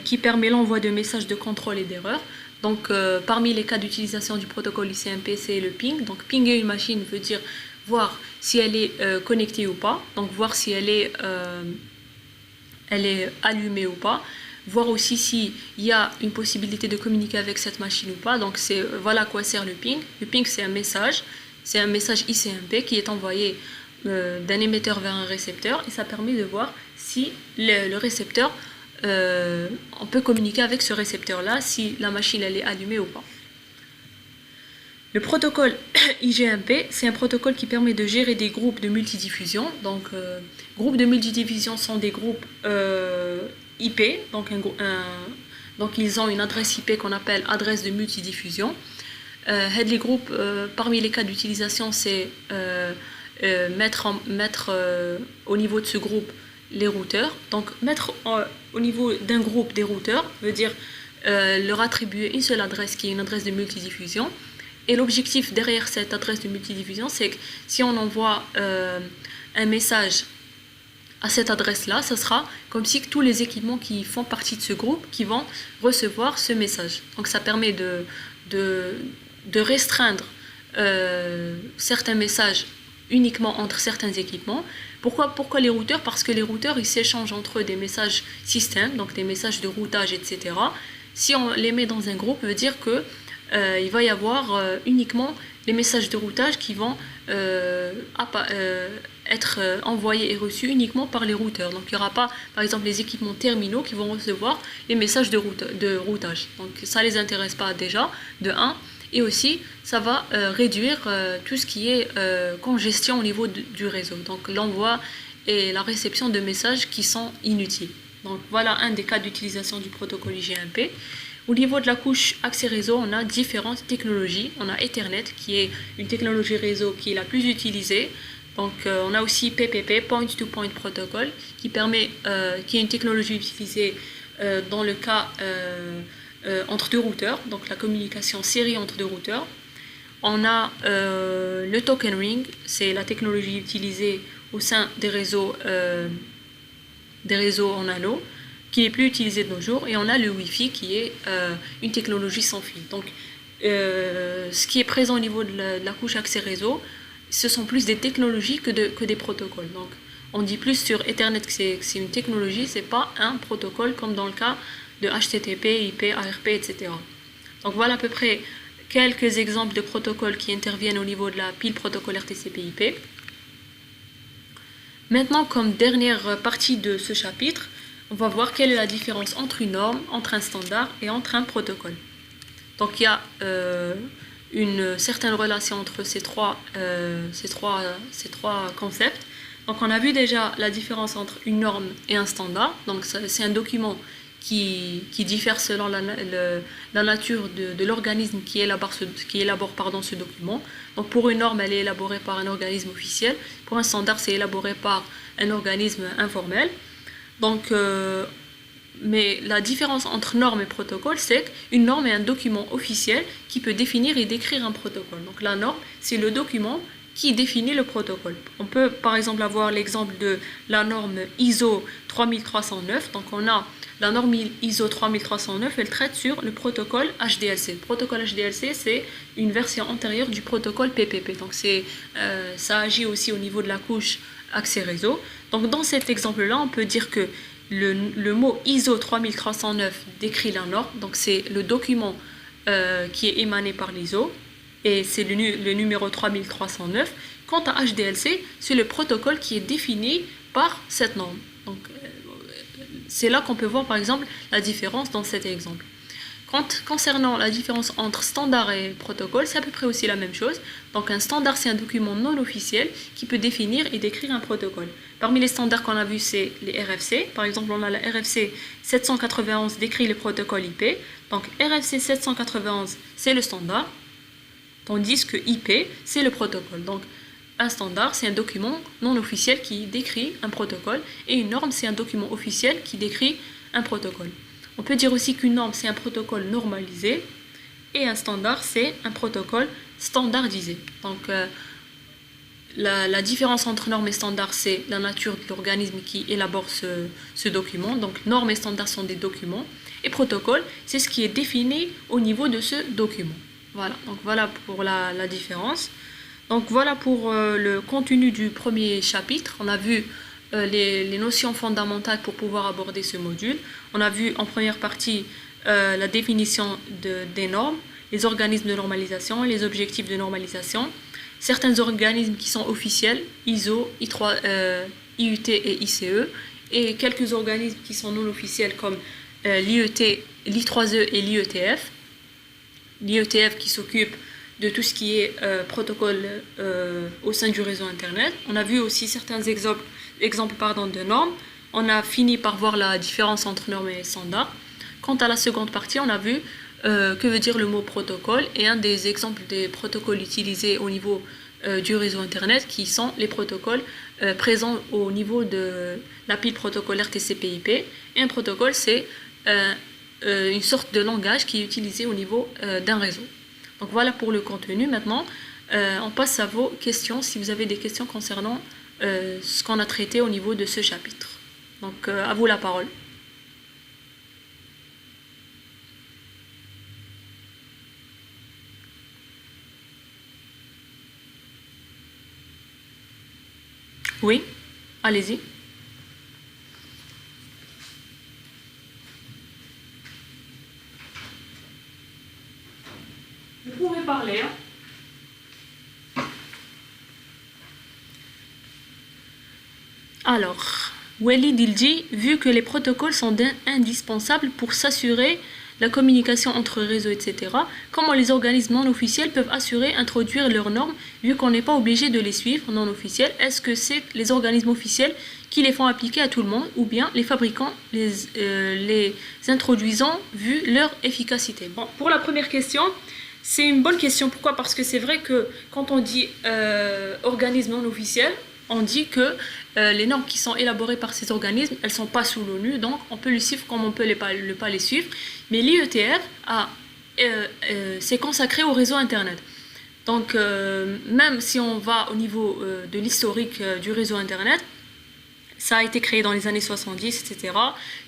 qui permet l'envoi de messages de contrôle et d'erreur. Donc parmi les cas d'utilisation du protocole ICMP, c'est le ping. Donc pinguer une machine veut dire voir si elle est connectée ou pas, donc voir si elle est allumée ou pas, voir aussi s'il y a une possibilité de communiquer avec cette machine ou pas. Donc voilà à quoi sert le ping. Le ping, c'est un message ICMP qui est envoyé d'un émetteur vers un récepteur, et ça permet de voir si le récepteur, on peut communiquer avec ce récepteur-là, si la machine elle est allumée ou pas. Le protocole IGMP, c'est un protocole qui permet de gérer des groupes de multidiffusion. Donc, groupes de multidiffusion sont des groupes IP, donc ils ont une adresse IP qu'on appelle adresse de multidiffusion. Les groupes, parmi les cas d'utilisation, c'est mettre au niveau de ce groupe les routeurs. Donc mettre au niveau d'un groupe des routeurs veut dire leur attribuer une seule adresse qui est une adresse de multidiffusion. Et l'objectif derrière cette adresse de multidiffusion, c'est que si on envoie un message à cette adresse-là, ça sera comme si tous les équipements qui font partie de ce groupe qui vont recevoir ce message. Donc ça permet de restreindre certains messages uniquement entre certains équipements. Pourquoi les routeurs? Parce que les routeurs, ils s'échangent entre eux des messages système, donc des messages de routage, etc. Si on les met dans un groupe, ça veut dire que il va y avoir uniquement les messages de routage qui vont être envoyés et reçus uniquement par les routeurs. Donc il n'y aura pas, par exemple, les équipements terminaux qui vont recevoir les messages de routage. Donc ça ne les intéresse pas déjà, de 1. Et aussi, ça va réduire tout ce qui est congestion au niveau du réseau. Donc l'envoi et la réception de messages qui sont inutiles. Donc voilà un des cas d'utilisation du protocole IGMP. Au niveau de la couche accès réseau, on a différentes technologies. On a Ethernet qui est une technologie réseau qui est la plus utilisée. Donc on a aussi PPP, Point to Point Protocol, qui est une technologie utilisée dans le cas entre deux routeurs, donc la communication série entre deux routeurs. On a le token ring, c'est la technologie utilisée au sein des réseaux en anneau, qui n'est plus utilisée de nos jours. Et on a le Wi-Fi qui est une technologie sans fil. Donc ce qui est présent au niveau de la couche accès réseau, ce sont plus des technologies que des protocoles. Donc on dit plus sur Ethernet que c'est une technologie, c'est pas un protocole comme dans le cas de HTTP, IP, ARP, etc. Donc voilà à peu près quelques exemples de protocoles qui interviennent au niveau de la pile protocolaire TCP/IP. Maintenant, comme dernière partie de ce chapitre, on va voir quelle est la différence entre une norme, entre un standard et entre un protocole. Donc il y a une certaine relation entre ces trois concepts. Donc on a vu déjà la différence entre une norme et un standard. Donc c'est un document qui diffère selon la nature de l'organisme qui élabore ce document. Donc pour une norme, elle est élaborée par un organisme officiel. Pour un standard, c'est élaboré par un organisme informel. Donc, mais la différence entre norme et protocole, c'est qu'une norme est un document officiel qui peut définir et décrire un protocole. Donc la norme, c'est le document qui définit le protocole. On peut par exemple avoir l'exemple de la norme ISO 3309. Donc on a la norme ISO 3309, elle traite sur le protocole HDLC. Le protocole HDLC, c'est une version antérieure du protocole PPP. Donc ça agit aussi au niveau de la couche accès réseau. Donc dans cet exemple-là, on peut dire que le mot ISO 3309 décrit la norme. Donc c'est le document qui est émané par l'ISO. Et c'est le numéro 3309. Quant à HDLC, c'est le protocole qui est défini par cette norme. Donc, c'est là qu'on peut voir par exemple la différence dans cet exemple. Concernant la différence entre standard et protocole, c'est à peu près aussi la même chose. Donc un standard, c'est un document non officiel qui peut définir et décrire un protocole. Parmi les standards qu'on a vus, c'est les RFC. Par exemple, on a la RFC 791 décrit le protocole IP. Donc RFC 791, c'est le standard, tandis que IP, c'est le protocole. Donc un standard, c'est un document non officiel qui décrit un protocole, et une norme, c'est un document officiel qui décrit un protocole. On peut dire aussi qu'une norme, c'est un protocole normalisé, et un standard, c'est un protocole standardisé. Donc la différence entre norme et standard, c'est la nature de l'organisme qui élabore ce document. Donc norme et standard sont des documents, et protocole, c'est ce qui est défini au niveau de ce document. Voilà, donc voilà pour la différence. Donc voilà pour le contenu du premier chapitre. On a vu les notions fondamentales pour pouvoir aborder ce module. On a vu en première partie la définition des normes, les organismes de normalisation, les objectifs de normalisation, certains organismes qui sont officiels, ISO, IUT et ICE, et quelques organismes qui sont non officiels comme l'IET, l'I3E et l'IETF. L'IETF qui s'occupe de tout ce qui est protocole au sein du réseau Internet. On a vu aussi certains exemples de normes. On a fini par voir la différence entre normes et standards. Quant à la seconde partie, on a vu que veut dire le mot protocole et un des exemples des protocoles utilisés au niveau du réseau Internet qui sont les protocoles présents au niveau de la pile protocolaire TCP/IP. Et un protocole, c'est une sorte de langage qui est utilisé au niveau d'un réseau. Donc voilà pour le contenu. Maintenant, on passe à vos questions, si vous avez des questions concernant ce qu'on a traité au niveau de ce chapitre. Donc à vous la parole. Oui, allez-y. Vous pouvez parler, hein. Alors, Walid il dit, vu que les protocoles sont indispensables pour s'assurer la communication entre réseaux, etc., comment les organismes non officiels peuvent introduire leurs normes, vu qu'on n'est pas obligé de les suivre, non officiels? Est-ce que c'est les organismes officiels qui les font appliquer à tout le monde, ou bien les fabricants les introduisant, vu leur efficacité? Bon, pour la première question, c'est une bonne question. Pourquoi? Parce que c'est vrai que quand on dit organisme non officiel, on dit que les normes qui sont élaborées par ces organismes, elles ne sont pas sous l'ONU, donc on peut les suivre comme on peut ne pas les suivre. Mais l'IETF s'est consacré au réseau Internet. Donc même si on va au niveau de l'historique du réseau Internet, ça a été créé dans les années 70, etc.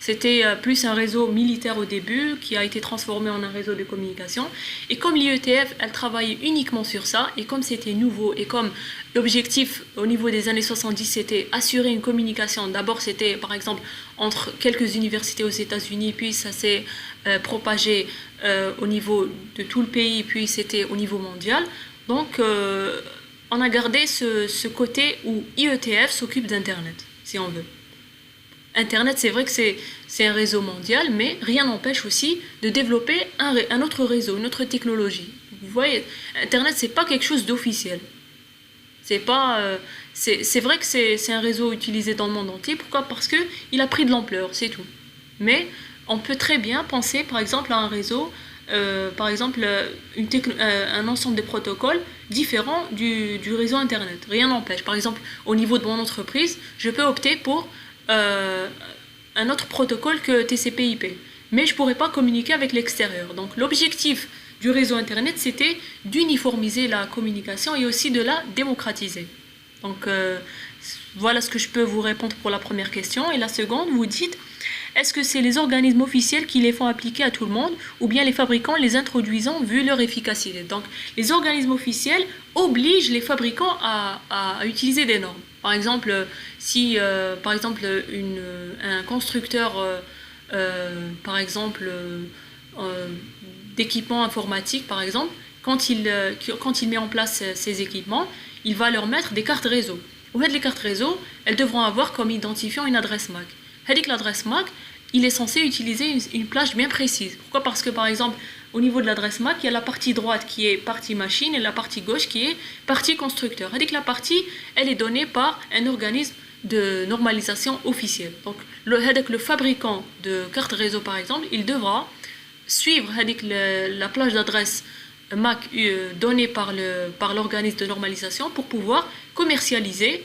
C'était plus un réseau militaire au début qui a été transformé en un réseau de communication. Et comme l'IETF, elle travaillait uniquement sur ça, et comme c'était nouveau, et comme l'objectif au niveau des années 70, c'était assurer une communication. D'abord, c'était par exemple entre quelques universités aux États-Unis, puis ça s'est propagé au niveau de tout le pays, puis c'était au niveau mondial. Donc, on a gardé ce côté où IETF s'occupe d'Internet, si on veut. Internet, c'est vrai que c'est un réseau mondial, mais rien n'empêche aussi de développer un autre réseau, une autre technologie. Vous voyez, Internet, c'est pas quelque chose d'officiel. C'est vrai que c'est un réseau utilisé dans le monde entier. Pourquoi? Parce qu'il a pris de l'ampleur, c'est tout. Mais on peut très bien penser, par exemple, à un réseau, par exemple, un ensemble de protocoles différents du réseau Internet. Rien n'empêche. Par exemple, au niveau de mon entreprise, je peux opter pour un autre protocole que TCP/IP. Mais je ne pourrais pas communiquer avec l'extérieur. Donc l'objectif du réseau Internet, c'était d'uniformiser la communication et aussi de la démocratiser. Donc voilà ce que je peux vous répondre pour la première question. Et la seconde, vous dites, est-ce que c'est les organismes officiels qui les font appliquer à tout le monde ou bien les fabricants les introduisant vu leur efficacité? Donc les organismes officiels obligent les fabricants à utiliser des normes. Par exemple, si par exemple un constructeur par exemple d'équipements informatiques par exemple, quand il met en place ces équipements, il va leur mettre des cartes réseau. En fait, les cartes réseau, elles devront avoir comme identifiant une adresse MAC. L'adresse MAC, il est censé utiliser une plage bien précise. Pourquoi? Parce que par exemple, au niveau de l'adresse MAC, il y a la partie droite qui est partie machine et la partie gauche qui est partie constructeur. La partie, elle est donnée par un organisme de normalisation officiel. Donc le fabricant de cartes réseau par exemple, il devra suivre la plage d'adresse MAC donnée par l'organisme de normalisation pour pouvoir commercialiser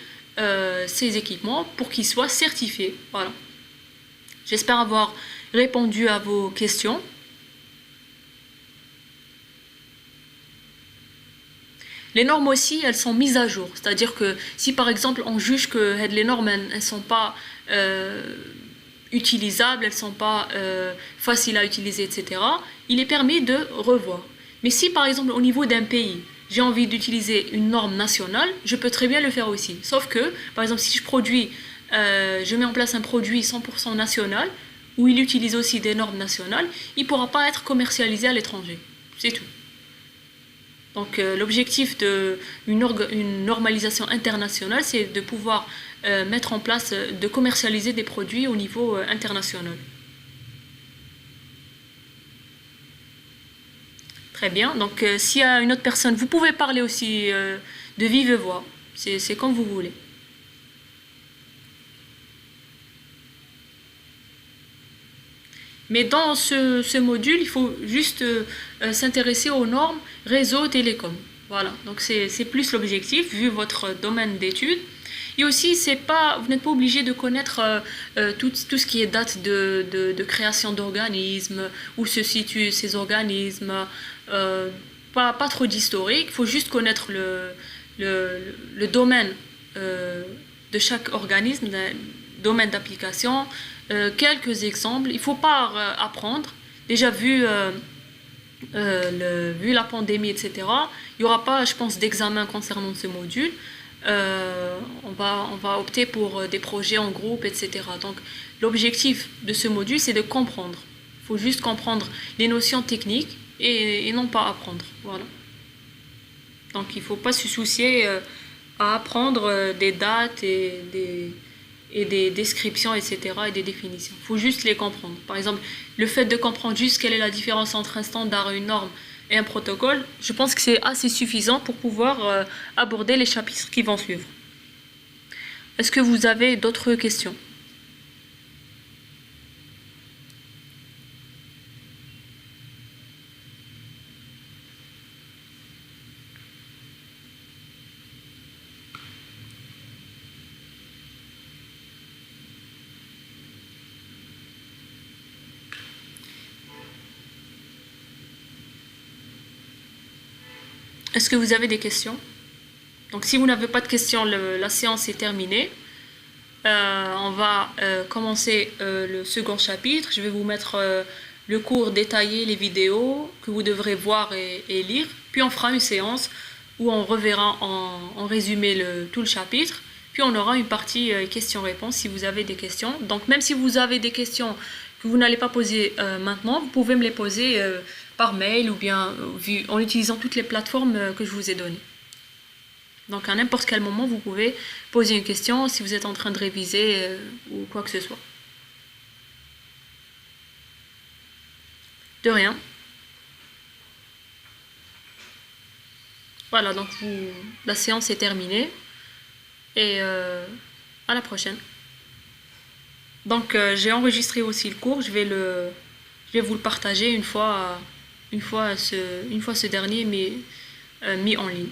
ces équipements pour qu'ils soient certifiés. Voilà. J'espère avoir répondu à vos questions. Les normes aussi, elles sont mises à jour. C'est-à-dire que si par exemple on juge que les normes elles ne sont pas utilisables, elles ne sont pas faciles à utiliser, etc., il est permis de revoir. Mais si par exemple au niveau d'un pays, j'ai envie d'utiliser une norme nationale, je peux très bien le faire aussi. Sauf que, par exemple, si je mets en place un produit 100% national, où il utilise aussi des normes nationales, il ne pourra pas être commercialisé à l'étranger. C'est tout. Donc l'objectif d'une normalisation internationale, c'est de pouvoir mettre en place, de commercialiser des produits au niveau international. Très bien, donc s'il y a une autre personne, vous pouvez parler aussi de vive voix, c'est comme vous voulez. Mais dans ce module, il faut juste s'intéresser aux normes réseau télécom. Voilà, donc c'est plus l'objectif vu votre domaine d'études. Et aussi, vous n'êtes pas obligé de connaître tout ce qui est date de création d'organismes, où se situent ces organismes, pas trop d'historique, il faut juste connaître le domaine de chaque organisme, le domaine d'application, quelques exemples. Il ne faut pas apprendre. Déjà, vu la pandémie, etc., il n'y aura pas, je pense, d'examen concernant ce module. On va opter pour des projets en groupe, etc. Donc, l'objectif de ce module, c'est de comprendre. Il faut juste comprendre les notions techniques et non pas apprendre. Voilà. Donc, il ne faut pas se soucier à apprendre des dates et des descriptions, etc. et des définitions. Il faut juste les comprendre. Par exemple, le fait de comprendre juste quelle est la différence entre un standard, une norme et un protocole, je pense que c'est assez suffisant pour pouvoir aborder les chapitres qui vont suivre. Est-ce que vous avez d'autres questions? Est-ce que vous avez des questions? Donc si vous n'avez pas de questions, la séance est terminée. On va commencer le second chapitre. Je vais vous mettre le cours détaillé, les vidéos que vous devrez voir et lire. Puis on fera une séance où on reverra en résumé tout le chapitre. Puis on aura une partie questions-réponses si vous avez des questions. Donc même si vous avez des questions que vous n'allez pas poser maintenant, vous pouvez me les poser par mail ou bien en utilisant toutes les plateformes que je vous ai données. Donc à n'importe quel moment, vous pouvez poser une question si vous êtes en train de réviser ou quoi que ce soit. De rien. Voilà, donc la séance est terminée. Et à la prochaine. Donc j'ai enregistré aussi le cours, je vais vous le partager une fois ce dernier mis en ligne.